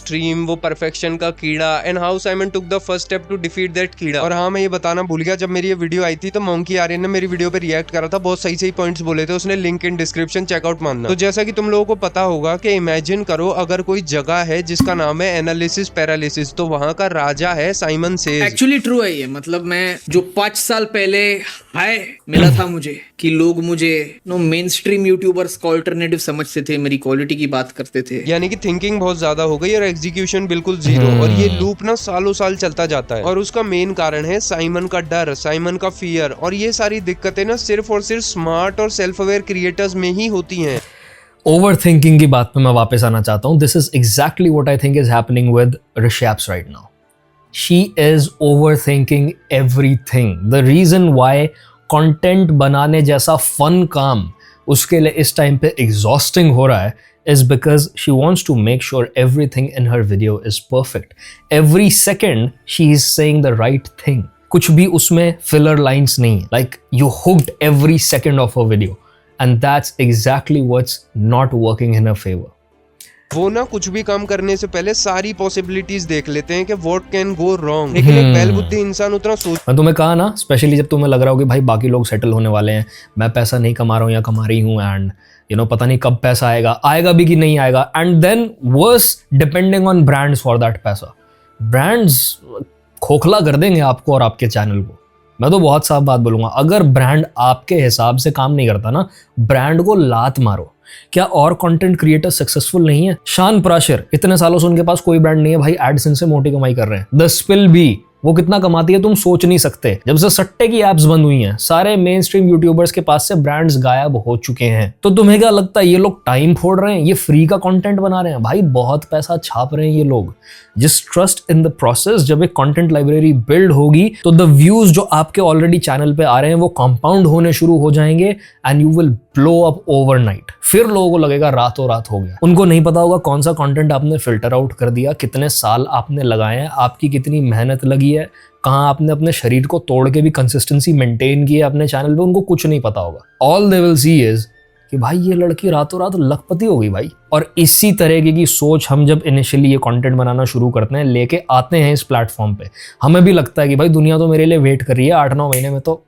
Speaker 7: स्ट्रीम, वो परफेक्शन का कीड़ा and how Simon took the first step to defeat that कीड़ा। और हाँ, मैं ये बताना भूल गया, जब मेरी ये वीडियो आई थी तो मोंकी आर्यन ने मेरी वीडियो पे रिएक्ट करा था, बहुत सही पॉइंट्स बोले थे उसने, लिंक इन डिस्क्रिप्शन चेकआउट मानना। तो जैसा कि तुम लोगों को पता होगा कि इमेजिन करो अगर कोई जगह है जिसका नाम है एनालिसिस पैरालिसिस, तो वहां का राजा है साइमन सेज।
Speaker 5: एक्चुअली ट्रू है ये, मतलब मैं जो 5 साल पहले हाय मिला था मुझे कि लोग मुझे मेन स्ट्रीम यूट्यूबर्स को अल्टरनेटिव समझते थे, मेरी क्वालिटी की बात करते थे,
Speaker 7: यानी कि थिंकिंग बहुत ज्यादा हो गई और एग्जीक्यूशन बिल्कुल जीरो। और ये लूप ना सालों साल चलता जाता है और उसका मेन कारण है साइमन का डर, साइमन का फियर। और ये सारी दिक्कतें ना सिर्फ और सिर्फ स्मार्ट और सेल्फ अवेयर क्रिएटर्स में ही होती हैं।
Speaker 1: ओवर थिंकिंग की बात पे मैं वापस आना चाहता हूँ. This is exactly what I think is happening with ऋषैप्स right now. She is over thinking everything. The reason why content बनाने जैसा फन काम उसके लिए इस टाइम पे एग्जॉस्टिंग हो रहा है is because she wants to make sure everything in her video is perfect. Every second she is saying the right thing. कुछ भी उसमें filler lines नहीं है. Like you hooked every second of her video. And that's exactly what's not working in her favor.
Speaker 7: वो ना कुछ भी काम करने से पहले सारी पॉसिबिलिटीज देख लेते हैं कि व्हाट कैन गो रॉन्ग. लेकिन एक बैल बुद्धि इंसान उतना सोच.
Speaker 1: मैं तुम्हें कहा ना, स्पेशली जब तुम्हें लग रहा हो कि भाई बाकी लोग सेटल होने वाले हैं, मैं पैसा नहीं कमा रहा हूँ या कमा रही हूँ, एंड पता नहीं कब पैसा आएगा भी कि नहीं आएगा. And then worse, depending on brands for that पैसा. ब्रांड्स खोखला कर देंगे आपको और आपके चैनल को. मैं तो बहुत साफ बात बोलूंगा, अगर ब्रांड आपके हिसाब से काम नहीं करता ना, ब्रांड को लात मारो. क्या और कंटेंट क्रिएटर सक्सेसफुल नहीं है? शान प्राशर, इतने सालों से उनके पास कोई ब्रांड नहीं है भाई, एडसेंस से मोटी कमाई कर रहे हैं. द स्पिल भी, वो कितना कमाती है तुम सोच नहीं सकते. जब से सट्टे की एप्स बंद हुई हैं, सारे मेन स्ट्रीम यूट्यूबर्स के पास से ब्रांड्स गायब हो चुके हैं. तो तुम्हें क्या लगता है ये लोग टाइम फोड़ रहे हैं, ये फ्री का कंटेंट बना रहे हैं? भाई बहुत पैसा छाप रहे हैं ये लोग. Just trust in the process. जब एक कंटेंट लाइब्रेरी बिल्ड होगी तो द व्यूज जो आपके ऑलरेडी चैनल पे आ रहे हैं वो कंपाउंड होने शुरू हो जाएंगे and you will blow up overnight. फिर लोगों को लगेगा रातों रात हो गया. उनको नहीं पता होगा कौन सा कंटेंट आपने फिल्टर आउट कर दिया, कितने साल आपने लगाए हैं, आपकी कितनी मेहनत लगी है, कहाँ आपने अपने शरीर को तोड़ के भी कंसिस्टेंसी मेंटेन की है अपने चैनल पे. उनको कुछ नहीं पता होगा. All they will see is कि भाई ये लड़की रातों रात लखपति हो गई भाई. और इसी तरीके की सोच हम जब इनिशियली ये कंटेंट बनाना शुरू करते हैं, लेके आते हैं इस प्लेटफॉर्म पे, हमें भी लगता है कि भाई दुनिया तो मेरे लिए वेट कर रही है 8-9 महीने में, तो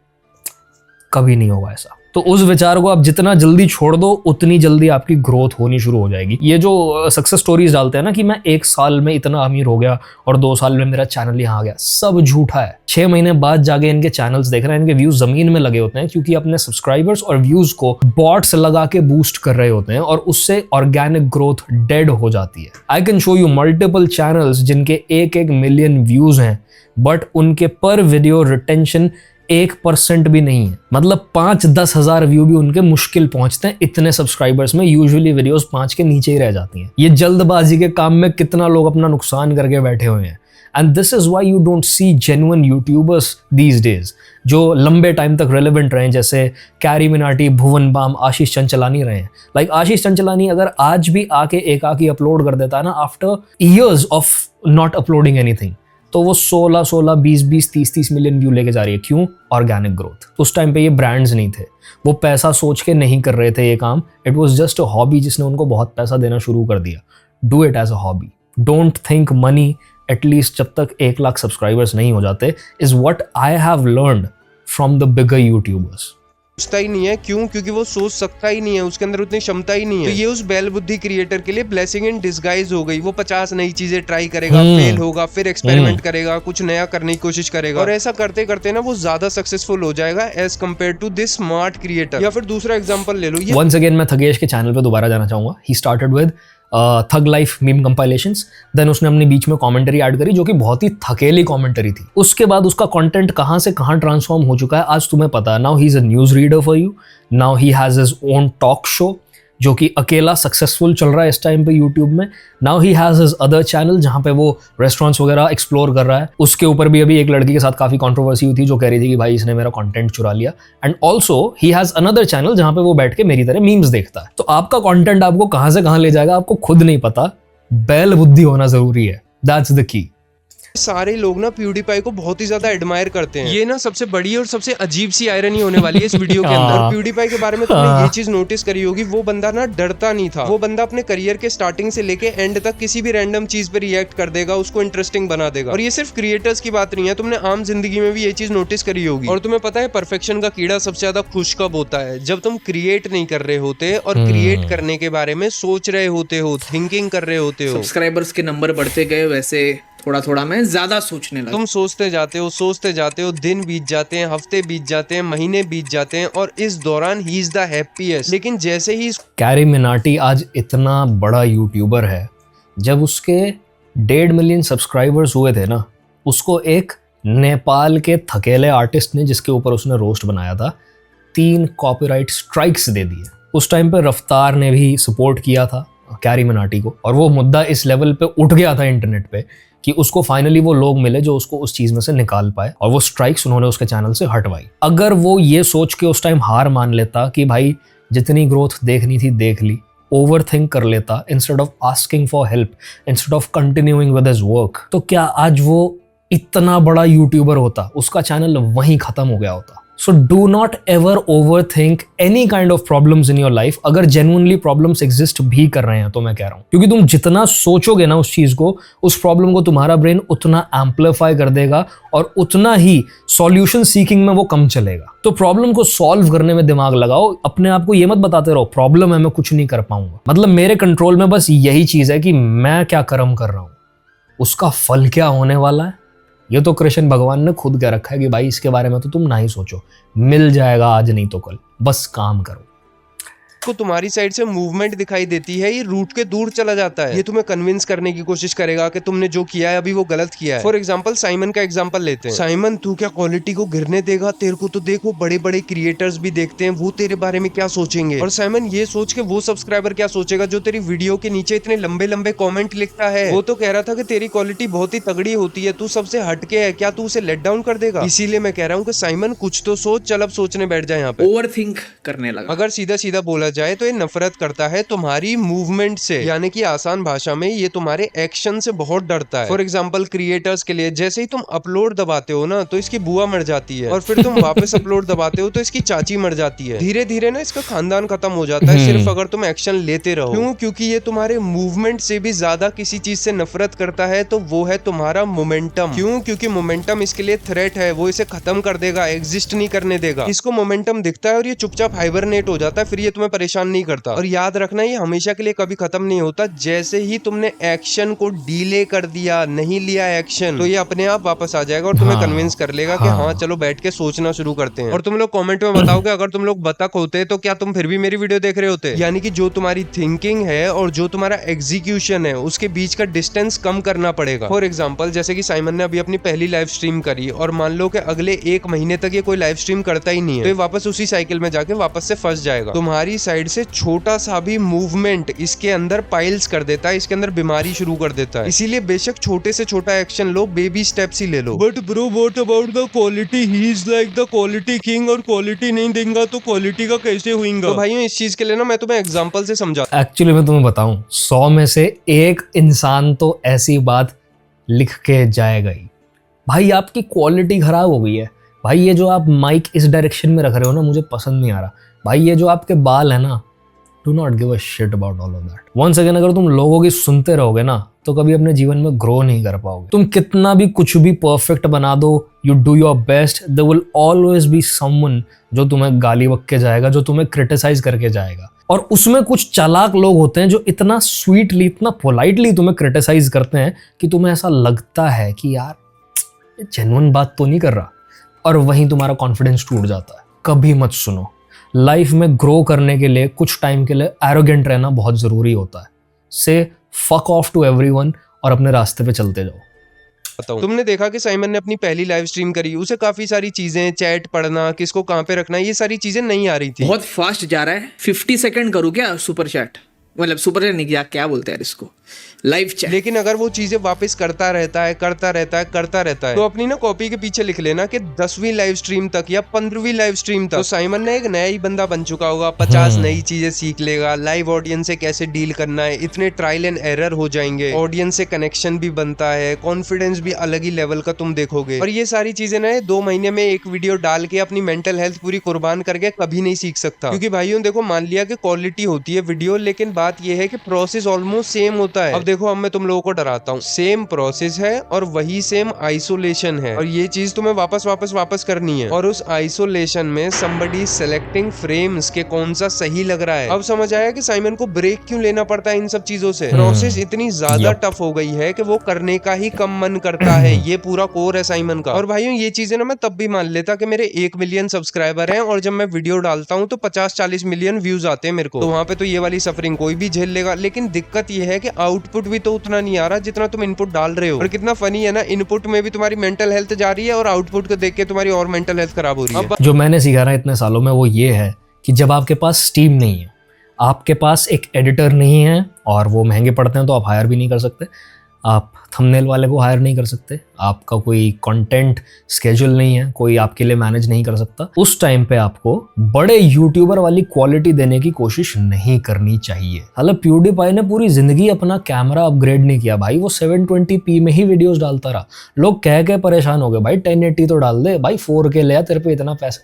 Speaker 1: कभी नहीं होगा ऐसा. तो उस विचार को आप जितना जल्दी छोड़ दो उतनी जल्दी आपकी ग्रोथ होनी शुरू हो जाएगी. ये जो सक्सेस स्टोरीज डालते हैं ना कि मैं 1 साल में इतना अमीर हो गया और 2 साल में मेरा चैनल यहाँ आ गया, सब झूठा है. 6 महीने बाद जाके इनके चैनल्स देख रहे हैं, इनके व्यूज जमीन में लगे होते हैं क्योंकि अपने सब्सक्राइबर्स और व्यूज को बॉट्स लगा के बूस्ट कर रहे होते हैं और उससे ऑर्गेनिक ग्रोथ डेड हो जाती है. I can show you multiple channels जिनके 1-1 मिलियन व्यूज हैं बट उनके पर वीडियो रिटेंशन 1% भी नहीं है. मतलब 5-10 हजार व्यू भी उनके मुश्किल पहुंचते हैं. इतने सब्सक्राइबर्स में यूजुअली वीडियोस 5 के नीचे ही रह जाती हैं. ये जल्दबाजी के काम में कितना लोग अपना नुकसान करके बैठे हुए हैं. And this is why you don't see genuine YouTubers these days जो लंबे टाइम तक रेलेवेंट रहे, जैसे कैरी मिनाटी, भुवन बाम, आशीष चंचलानी रहे हैं. लाइक आशीष चंचलानी अगर आज भी आके एकाकी अपलोड कर देता है ना, after years of not uploading anything, तो वो 16, 20, 30 मिलियन व्यू लेके जा रही है. क्यों? Organic growth. उस टाइम पे ये ब्रांड्स नहीं थे, वो पैसा सोच के नहीं कर रहे थे ये काम. It was just a hobby जिसने उनको बहुत पैसा देना शुरू कर दिया. Do it as a hobby. Don't think money, at least जब तक 1 लाख सब्सक्राइबर्स नहीं हो जाते, is what I have learned from the bigger YouTubers.
Speaker 7: सोचता ही नहीं है. क्यों? क्योंकि वो सोच सकता ही नहीं है, उसके अंदर उतनी क्षमता ही नहीं है. तो ये उस बैल बुद्धि क्रिएटर के लिए ब्लेसिंग इन डिस्गाइज हो गई. वो 50 नई चीजें ट्राई करेगा, फेल होगा, फिर एक्सपेरिमेंट करेगा, कुछ नया करने की कोशिश करेगा और ऐसा करते करते ना वो ज्यादा सक्सेसफुल हो जाएगा as compared to this smart creator. या फिर दूसरा एग्जांपल ले लो.
Speaker 1: वंस अगेन मैं थगेश के चैनल पे दोबारा जाना चाहूंगा. He started with thug life meme compilations. Then उसने अपने बीच में कमेंट्री ऐड करी जो कि बहुत ही थकेली कमेंट्री थी. उसके बाद उसका कंटेंट कहां से कहां ट्रांसफॉर्म हो चुका है आज तुम्हें पता है. Now he is a news reader for you. Now he has his own talk show जो कि अकेला सक्सेसफुल चल रहा है इस टाइम पे यूट्यूब में. Now he has his other channel जहां पे वो रेस्टोरेंट्स वगैरह एक्सप्लोर कर रहा है. उसके ऊपर भी अभी एक लड़की के साथ काफी कंट्रोवर्सी हुई थी जो कह रही थी कि भाई इसने मेरा कंटेंट चुरा लिया. And also he has another channel जहां पे वो बैठ के मेरी तरह मीम्स देखता है. तो आपका कंटेंट आपको कहां से कहां ले जाएगा आपको खुद नहीं पता. बैल बुद्धि होना जरूरी है. That's the key.
Speaker 7: सारे लोग ना प्यूडीपाई को बहुत ही ज्यादा एडमायर करते हैं। ये ना सबसे बड़ी और सबसे अजीब सी आयरनी होने वाली है इस वीडियो के अंदर। और प्यूडीपाई के बारे में तुमने ये चीज नोटिस करी होगी, वो बंदा ना डरता नहीं था। वो बंदा अपने करियर के स्टार्टिंग से लेके एंड तक किसी भी रैंडम चीज पे रिएक्ट कर देगा, उसको इंटरेस्टिंग बना देगा। और ये सिर्फ क्रिएटर्स की बात नहीं है, तुमने आम जिंदगी में भी ये चीज नोटिस करी होगी। और तुम्हें पता है परफेक्शन का कीड़ा सबसे ज्यादा खुश कब होता है? जब तुम क्रिएट नहीं कर रहे होते और क्रिएट करने के बारे में सोच रहे होते हो, थिंकिंग कर रहे होते हो।
Speaker 5: सब्सक्राइबर्स के नंबर बढ़ते गए, वैसे थोड़ा थोड़ा मैं ज्यादा सोचने लगा।
Speaker 7: तुम सोचते जाते हो, दिन बीत जाते हैं, हफ्ते बीत जाते हैं, महीने बीत जाते हैं, और इस दौरान ही इज द हैप्पीएस्ट। लेकिन जैसे ही
Speaker 1: कैरी मिनाटी आज इतना बड़ा यूट्यूबर है, जब उसके 1.5 मिलियन सब्सक्राइबर्स हुए थे ना, उसको एक नेपाल के थकेले आर्टिस्ट ने, जिसके ऊपर उसने रोस्ट बनाया था, 3 कॉपीराइट स्ट्राइक्स दे दिए। उस टाइम पे रफ्तार ने भी सपोर्ट किया था कैरी मिनाटी को, और वो मुद्दा इस लेवल पे उठ गया था इंटरनेट पे कि उसको फाइनली वो लोग मिले जो उसको उस चीज में से निकाल पाए, और वो स्ट्राइक्स उन्होंने उसके चैनल से हटवाई। अगर वो ये सोच के उस टाइम हार मान लेता कि भाई जितनी ग्रोथ देखनी थी देख ली, ओवर थिंक कर लेता instead of asking for help, instead of continuing with his work, तो क्या आज वो इतना बड़ा यूट्यूबर होता? उसका चैनल वहीं खत्म हो गया होता। So do not ever over think any kind of problems in your life. अगर जेन्युइनली प्रॉब्लम्स एग्जिस्ट भी कर रहे हैं तो मैं कह रहा हूं, क्योंकि तुम जितना सोचोगे ना उस चीज को, उस प्रॉब्लम को तुम्हारा ब्रेन उतना एम्पलीफाई कर देगा और उतना ही सॉल्यूशन सीकिंग में वो कम चलेगा। तो प्रॉब्लम को सॉल्व करने में दिमाग लगाओ। अपने आप को ये मत बताते रहो प्रॉब्लम है, मैं कुछ नहीं कर पाऊंगा, मतलब मेरे कंट्रोल में बस यही चीज है कि मैं क्या कर्म कर रहा हूं, उसका फल क्या होने वाला है। ये तो कृष्ण भगवान ने खुद कह रखा है कि भाई इसके बारे में तो तुम ना ही सोचो, मिल जाएगा आज नहीं तो कल, बस काम करो।
Speaker 7: को तुम्हारी साइड से मूवमेंट दिखाई देती है, ये रूट के दूर चला जाता है। ये तुम्हें कन्विंस करने की कोशिश करेगा कि तुमने जो किया है अभी वो गलत किया है। फॉर एग्जांपल साइमन का एग्जांपल लेते हैं। साइमन, तू क्या क्वालिटी को गिरने देगा? तेरे को तो देखो बड़े बड़े क्रिएटर्स भी देखते हैं, वो तेरे बारे में क्या सोचेंगे? और साइमन ये सोच के वो सब्सक्राइबर क्या सोचेगा जो तेरी वीडियो के नीचे इतने लंबे लंबे कॉमेंट लिखता है? वो तो कह रहा था कि तेरी क्वालिटी बहुत ही तगड़ी होती है, तू सबसे हटके है, क्या तू उसे लेट डाउन कर देगा? इसीलिए मैं कह रहा हूँ कि साइमन कुछ तो सोच, चल अब सोचने बैठ जाए यहाँ पे।
Speaker 5: ओवर थिंक करने लगा।
Speaker 7: अगर सीधा सीधा बोला जाए तो ये नफरत करता है तुम्हारी मूवमेंट से, यानी कि आसान भाषा में ये तुम्हारे एक्शन से बहुत डरता है। फॉर एग्जांपल क्रिएटर्स के लिए, जैसे ही तुम अपलोड दबाते हो ना तो इसकी बुआ मर जाती है, और फिर तुम वापस अपलोड दबाते हो तो इसकी चाची मर जाती है। धीरे धीरे ना इसका खानदान खत्म हो जाता है, सिर्फ अगर तुम एक्शन लेते रहो। क्यों? क्योंकि ये तुम्हारे मूवमेंट से भी ज्यादा किसी चीज से नफरत करता है, तो वो है तुम्हारा मोमेंटम। क्यों? क्योंकि मोमेंटम इसके लिए थ्रेट है, वो इसे खत्म कर देगा, एग्जिस्ट नहीं करने देगा। इसको मोमेंटम दिखता है और ये चुपचाप हाइबरनेट हो जाता है, फिर ये तुम्हें परेशान नहीं करता। और याद रखना ये हमेशा के लिए कभी खत्म नहीं होता। जैसे ही तुमने एक्शन को डीले कर दिया, नहीं लिया एक्शन, तो ये अपने आप वापस आ जाएगा और तुम्हें कन्विंस कर लेगा कि हाँ चलो बैठ के सोचना शुरू करते हैं। और तुम लोग कमेंट में बताओगे अगर तुम लोग बतख होते तो क्या तुम फिर भी मेरी वीडियो देख रहे होते? यानी कि जो तुम्हारी थिंकिंग है और जो तुम्हारा एग्जीक्यूशन है उसके बीच का डिस्टेंस कम करना पड़ेगा। फॉर एग्जाम्पल जैसे कि साइमन ने अभी अपनी पहली लाइव स्ट्रीम करी और मान लो कि अगले 1 महीने तक ये कोई लाइव स्ट्रीम करता ही नहीं है, तो ये वापस उसी साइकिल में जाके वापस से फंस जाएगा। तुम्हारी साइड से छोटा सा भी मूवमेंट इसके अंदर पाइल्स कर देता है, इसके अंदर बीमारी शुरू कर देता है। इसीलिए बेशक छोटे से छोटा एक्शन लो, बेबी स्टेप्स ही ले लो। But bro what about the quality? He is like the quality king, और क्वालिटी नहीं देगा तो क्वालिटी का कैसे होगा? तो भाइयों इस चीज के लिए ना मैं तुम्हें एग्जांपल से समझा।
Speaker 1: एक्चुअली मैं तुम्हें बताऊं, 100 में से 1 इंसान तो ऐसी बात लिख के जाएगा ही, भाई आपकी क्वालिटी खराब हो गई है, भाई ये जो आप माइक इस डायरेक्शन में रख रहे हो ना मुझे पसंद नहीं आ रहा, भाई ये जो आपके बाल है ना, do not give a shit about all of that. Once again अगर तुम लोगों की सुनते रहोगे ना तो कभी अपने जीवन में ग्रो नहीं कर पाओगे। तुम कितना भी कुछ भी परफेक्ट बना दो, you do your best, there will always be someone जो तुम्हें गाली बक के जाएगा, जो तुम्हें क्रिटिसाइज करके जाएगा। और उसमें कुछ चालाक लोग होते हैं जो इतना स्वीटली, इतना पोलाइटली तुम्हें क्रिटिसाइज करते हैं कि तुम्हें ऐसा लगता है कि यार ये जेन्युइन बात तो नहीं कर रहा, और वहीं तुम्हारा कॉन्फिडेंस टूट जाता है। कभी मत सुनो। लाइफ में ग्रो करने के लिए कुछ टाइम के लिए एरोगेंट रहना बहुत जरूरी होता है। से फक ऑफ टू एवरीवन और अपने रास्ते पे चलते जाओ।
Speaker 7: तुमने देखा कि साइमन ने अपनी पहली लाइव स्ट्रीम करी, उसे काफी सारी चीजें, चैट पढ़ना, किसको कहां पे रखना, ये सारी चीजें नहीं आ रही थी।
Speaker 5: बहुत फास्ट जा रहा है। 50 सेकंड करूँ क्या सुपर चैट? मतलब सुपर चैट नहीं किया, क्या बोलते हैं यार इसको, लाइव चैट।
Speaker 7: लेकिन अगर वो चीजें वापस करता रहता है तो अपनी ना कॉपी के पीछे लिख लेना कि 10वीं लाइव स्ट्रीम तक या 15वीं लाइव स्ट्रीम तक तो साइमन ने एक नया ही बंदा बन चुका होगा, 50 नई चीजें सीख लेगा, लाइव ऑडियंस से कैसे डील करना है, इतने ट्रायल एंड एरर हो जाएंगे, ऑडियंस से कनेक्शन भी बनता है, कॉन्फिडेंस भी अलग ही लेवल का तुम देखोगे। और ये सारी चीजें ना 2 महीने में एक वीडियो डाल के अपनी मेंटल हेल्थ पूरी कुर्बान करके कभी नहीं सीख सकता। क्योंकि भाइयों देखो, मान लिया कि क्वालिटी होती है वीडियो, लेकिन बात यह है कि प्रोसेस ऑलमोस्ट सेम होता है। अब देखो, अब मैं तुम लोगों को डराता हूँ, सेम प्रोसेस है और वही सेम आइसोलेशन है, और ये चीज तुम्हें वापस करनी है। और उस आइसोलेशन में somebody सेलेक्टिंग फ्रेम्स के कौन सा सही लग रहा है। अब समझ आया कि साइमन को ब्रेक क्यों लेना पड़ता है इन सब चीजों से। प्रोसेस इतनी ज्यादा टफ हो गई है कि वो करने का ही कम मन करता है। ये पूरा कोर है साइमन का। और भाइयों ये चीजें ना मैं तब भी मान लेता कि मेरे 1 मिलियन सब्सक्राइबर हैं और जब मैं वीडियो डालता हूँ तो 50-40 मिलियन व्यूज आते हैं मेरे को, तो वहां पे तो ये वाली सफरिंग कोई भी झेल लेगा। लेकिन दिक्कत ये है कि आउटपुट भी तो उतना नहीं आ रहा जितना तुम इनपुट डाल रहे हो। और कितना फनी है ना, इनपुट में भी तुम्हारी मेंटल हेल्थ जा रही है और आउटपुट को देख के तुम्हारी और मेंटल हेल्थ खराब हो रही है।
Speaker 1: जो मैंने सीखा ना इतने सालों में वो ये है कि जब आपके पास स्टीम नहीं है, आपके पास एक एडिटर नहीं है, और वो महंगे पड़ते हैं तो आप हायर भी नहीं कर सकते, आप थंबनेल वाले को हायर नहीं कर सकते, आपका कोई कंटेंट स्केड्यूल नहीं है, कोई आपके लिए मैनेज नहीं कर सकता, उस टाइम पे आपको बड़े यूट्यूबर वाली क्वालिटी देने की कोशिश नहीं करनी चाहिए। हालांकि प्यूडीपाई ने पूरी जिंदगी अपना कैमरा अपग्रेड नहीं किया भाई, वो 720p में ही वीडियोस डालता रहा। लोग कह के परेशान हो गए भाई 1080 तो डाल दे भाई, 4K ले आ, तेरे पे इतना पैसा।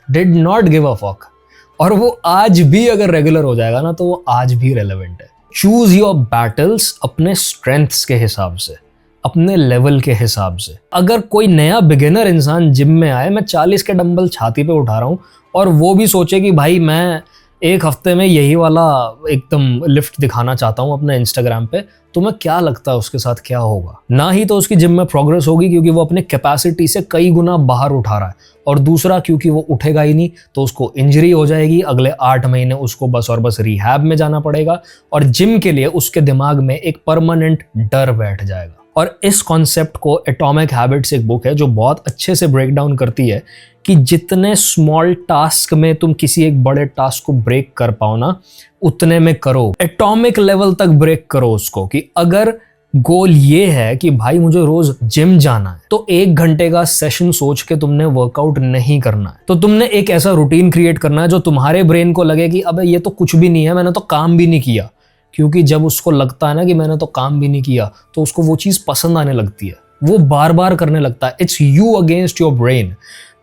Speaker 1: Did not give a fuck. और वो आज भी अगर रेगुलर हो जाएगा ना तो वो आज भी रेलेवेंट है। चूज योर बैटल्स अपने स्ट्रेंथ्स के हिसाब से, अपने लेवल के हिसाब से। अगर कोई नया बिगिनर इंसान जिम में आए, मैं 40 के डंबल छाती पे उठा रहा हूँ, और वो भी सोचे कि भाई मैं 1 हफ्ते में यही वाला एकदम लिफ्ट दिखाना चाहता हूँ अपने इंस्टाग्राम पे, तो मैं क्या लगता है उसके साथ क्या होगा? ना ही तो उसकी जिम में प्रोग्रेस होगी क्योंकि वो अपने कैपेसिटी से कई गुना बाहर उठा रहा है, और दूसरा क्योंकि वो उठेगा ही नहीं तो उसको इंजरी हो जाएगी। अगले 8 महीने उसको बस और बस रिहैब में जाना पड़ेगा, और जिम के लिए उसके दिमाग में एक परमानेंट डर बैठ जाएगा। और इस कॉन्सेप्ट को एटॉमिक हैबिट्स एक बुक है जो बहुत अच्छे से ब्रेक डाउन करती है कि जितने स्मॉल टास्क में तुम किसी एक बड़े टास्क को ब्रेक कर पाओ ना, उतने में करो। एटॉमिक लेवल तक ब्रेक करो उसको, कि अगर गोल ये है कि भाई मुझे रोज जिम जाना है, तो 1 घंटे का सेशन सोच के तुमने वर्कआउट नहीं करना है। तो तुमने एक ऐसा रूटीन क्रिएट करना है जो तुम्हारे ब्रेन को लगे कि अबे ये तो कुछ भी नहीं है, मैंने तो काम भी नहीं किया। क्योंकि जब उसको लगता है ना कि मैंने तो काम भी नहीं किया, तो उसको वो चीज पसंद आने लगती है, वो बार बार करने लगता है। It's you against your brain.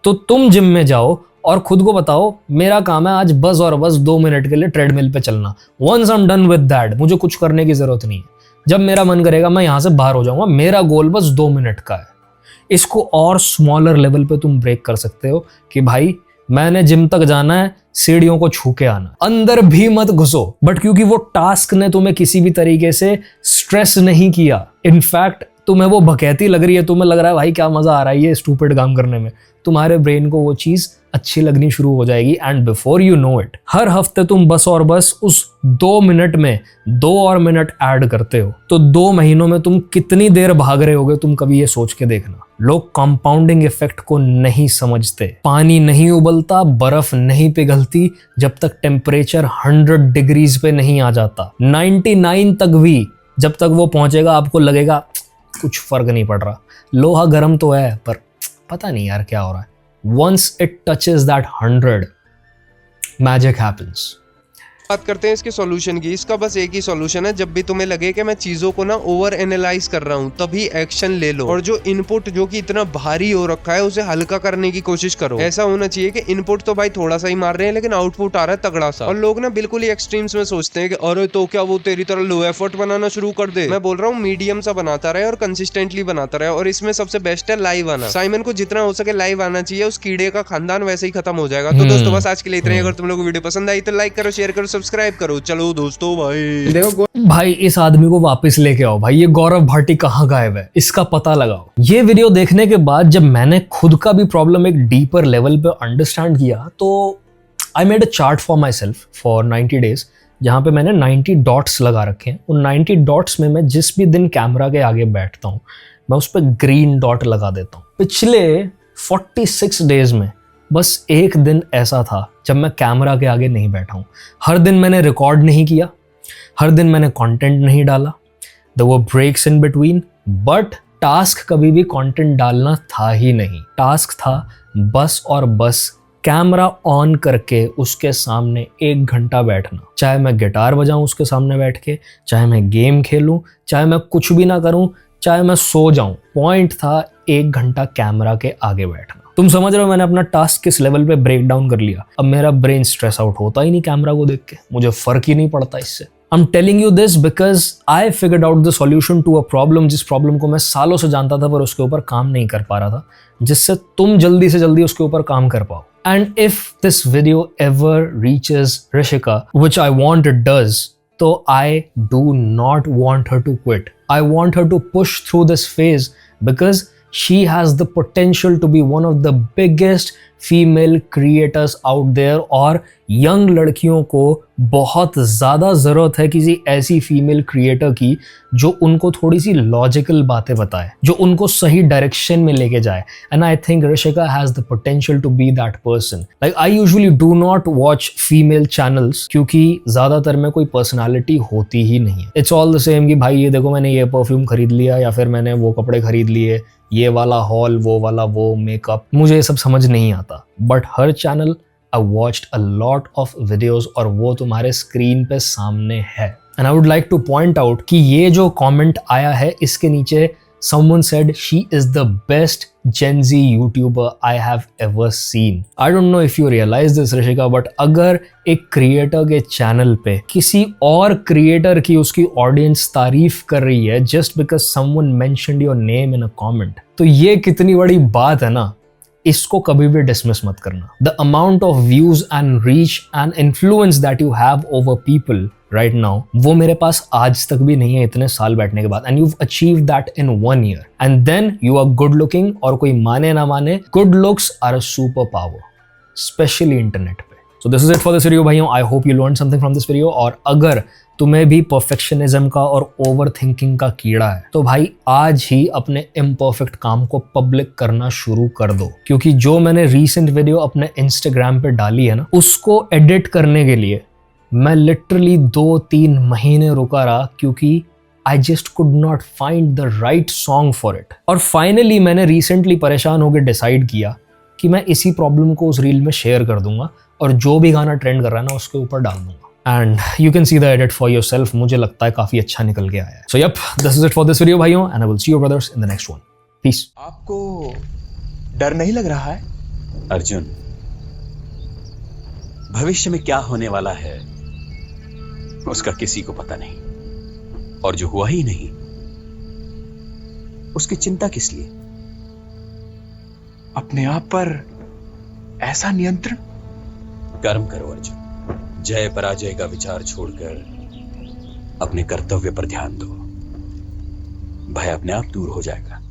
Speaker 1: तो तुम जिम में जाओ और खुद को बताओ मेरा काम है आज बस और बस 2 मिनट के लिए ट्रेडमिल पे चलना। Once I am done with that, मुझे कुछ करने की जरूरत नहीं है। जब मेरा मन करेगा मैं यहां से बाहर हो जाऊंगा, मेरा गोल बस 2 मिनट का है। इसको और स्मॉलर लेवल पे तुम ब्रेक कर सकते हो कि भाई मैंने जिम तक जाना है, सीढ़ियों को छू के आना, अंदर भी मत घुसो। बट क्योंकि वो टास्क ने तुम्हें किसी भी तरीके से स्ट्रेस नहीं किया, इनफैक्ट तुम्हें वो भकैती लग रही है, तुम्हें लग रहा है भाई क्या मजा आ रहा है ये स्टूपिड काम करने में, तुम्हारे ब्रेन को वो चीज अच्छी लगनी शुरू हो जाएगी। And before you know it, हर हफ्ते तुम बस और बस उस 2 मिनट में 2 और मिनट ऐड करते हो, तो 2 महीनों में तुम कितनी देर भाग रहे होगे तुम कभी ये सोच के देखना। लोग कंपाउंडिंग इफेक्ट को नहीं समझते। पानी नहीं उबलता, बर्फ नहीं पिघलती जब तक टेम्परेचर 100 डिग्रीज पे नहीं आ जाता। 99 तक भी जब तक वो पहुंचेगा आपको लगेगा कुछ फर्क नहीं पड़ रहा, लोहा गर्म तो है पर पता नहीं यार क्या हो रहा है। Once it touches that 100, magic happens.
Speaker 7: बात करते हैं इसके सॉल्यूशन की। इसका बस एक ही सॉल्यूशन है, जब भी तुम्हें लगे कि मैं चीजों को ना ओवर एनालाइज कर रहा हूं, तभी एक्शन ले लो। और जो इनपुट जो कि इतना भारी हो रखा है उसे हल्का करने की कोशिश करो। ऐसा होना चाहिए कि इनपुट तो भाई थोड़ा सा ही मार रहे हैं लेकिन आउटपुट आ रहा है तगड़ा सा। और लोग ना बिल्कुल ही एक्सट्रीम्स में सोचते हैं कि अरे तो क्या वो तेरी तरह लो एफर्ट बनाना शुरू कर दे। मैं बोल रहा हूँ मीडियम सा बनाता रहे और कंसिस्टेंटली बनाता रहे, और इसमें सबसे बेस्ट है लाइव आना। साइमन को जितना हो सके लाइव आना चाहिए, उस कीड़े का खानदान वैसे ही खत्म हो जाएगा। तो दोस्तों बस आज के लिए इतना ही। अगर तुम लोग को वीडियो पसंद आई तो लाइक करो, शेयर करो, सब्सक्राइब करो। चलो दोस्तों भाई
Speaker 5: देखो
Speaker 1: भाई इस आदमी को वापस लेके आओ भाई, ये गौरव भाटी कहाँ गायब है, इसका पता लगाओ। ये वीडियो देखने के बाद जब मैंने खुद का भी प्रॉब्लम एक डीपर लेवल पे अंडरस्टैंड किया, तो I made a chart for my self for 90 days, जहाँ पे मैंने 90 डॉट्स लगा रखे हैं। उन 90 डॉट्स में मैं जिस भी दिन कैमरा के आगे बैठता हूँ मैं उस पर ग्रीन डॉट लगा देता हूँ। पिछले 46 डेज में बस एक दिन ऐसा था जब मैं कैमरा के आगे नहीं बैठा हूँ। हर दिन मैंने रिकॉर्ड नहीं किया, हर दिन मैंने कंटेंट नहीं डाला, there were breaks in between, but task कभी भी कंटेंट डालना था ही नहीं। टास्क था बस और बस कैमरा ऑन करके उसके सामने 1 घंटा बैठना, चाहे मैं गिटार बजाऊं उसके सामने बैठ के, चाहे मैं गेम खेलूं, चाहे मैं कुछ भी ना करूं, चाहे मैं सो जाऊं, पॉइंट था 1 घंटा कैमरा के आगे बैठना। तुम समझ रहे हो मैंने अपना टास्क किस लेवल पे ब्रेक डाउन कर लिया। अब मेरा ब्रेन स्ट्रेस आउट होता ही नहीं कैमरा को देख के, मुझे फर्क ही नहीं पड़ता इससे। I'm telling you this because I figured out the solution to a problem, जिस प्रॉब्लम को मैं सालों से जानता था पर उसके ऊपर काम नहीं कर पा रहा था, जिससे तुम जल्दी से जल्दी उसके ऊपर काम कर पाओ। And if this video ever reaches Rishika, which I want it does, so I do not want her to quit. I want her to push through this phase because she has the potential to be one of the biggest female creators out there, और young लड़कियों को बहुत ज़्यादा ज़रूरत है किसी ऐसी female creator की जो उनको थोड़ी सी लॉजिकल बातें बताए, जो उनको सही डायरेक्शन में लेके जाए। And I think Rishika has the potential to be that person. Like I usually do not watch female channels क्योंकि ज़्यादातर में कोई पर्सनैलिटी होती ही नहीं है। इट्स ऑल द सेम कि भाई ये देखो मैंने ये परफ्यूम खरीद लिया, या फिर मैंने वो कपड़े खरीद लिए, ये वाला हॉल, वो वाला वो मेकअप, मुझे ये सब समझ नहीं आता। But her channel I watched a lot of videos और वो तुम्हारे स्क्रीन पे सामने है। And I would like two point out कि ये जो कमेंट आया है इसके नीचे someone said she is the best Gen Z YouTuber I have ever seen. I don't know if you realize this Rishika, but अगर एक क्रिएटर के चैनल पे किसी और क्रिएटर की उसकी ऑडियंस तारीफ कर रही है just because someone mentioned your name in a comment, तो ये कितनी बड़ी बात है ना, इसको कभी भी डिसमिस मत करना। The amount of views and reach and influence that you have over people right now, वो मेरे पास आज तक भी नहीं है इतने साल बैठने के बाद। And you've achieved that in 1 year. And then you are good looking, और कोई माने ना माने, good looks are a superpower, especially internet पे। So this is it for this video भाइयों। I hope you learned something from this video। और अगर तुम्हें भी परफेक्शनिज्म का और ओवर थिंकिंग का कीड़ा है तो भाई आज ही अपने इम्परफेक्ट काम को पब्लिक करना शुरू कर दो, क्योंकि जो मैंने रीसेंट वीडियो अपने इंस्टाग्राम पे डाली है ना, उसको एडिट करने के लिए मैं लिटरली 2-3 महीने रुका रहा, क्योंकि I just could not find the right song for it. और फाइनली मैंने रिसेंटली परेशान होकर डिसाइड किया कि मैं इसी प्रॉब्लम को उस रील में शेयर कर दूंगा और जो भी गाना ट्रेंड कर रहा है ना उसके ऊपर डाल दूंगा। And you can see the edit for yourself. मुझे लगता है काफी अच्छा निकल के आया है। So yup, this is it for this video भाइयों, and I will see you brothers in the next one. Peace.
Speaker 8: आपको डर नहीं लग रहा है
Speaker 9: अर्जुन? भविष्य में क्या होने वाला है उसका किसी को पता नहीं, और जो हुआ ही नहीं उसकी चिंता किस लिए?
Speaker 8: अपने आप पर ऐसा नियंत्रण।
Speaker 9: कर्म करो अर्जुन, जय पराजय का विचार छोड़कर अपने कर्तव्य पर ध्यान दो, भय अपने आप दूर हो जाएगा।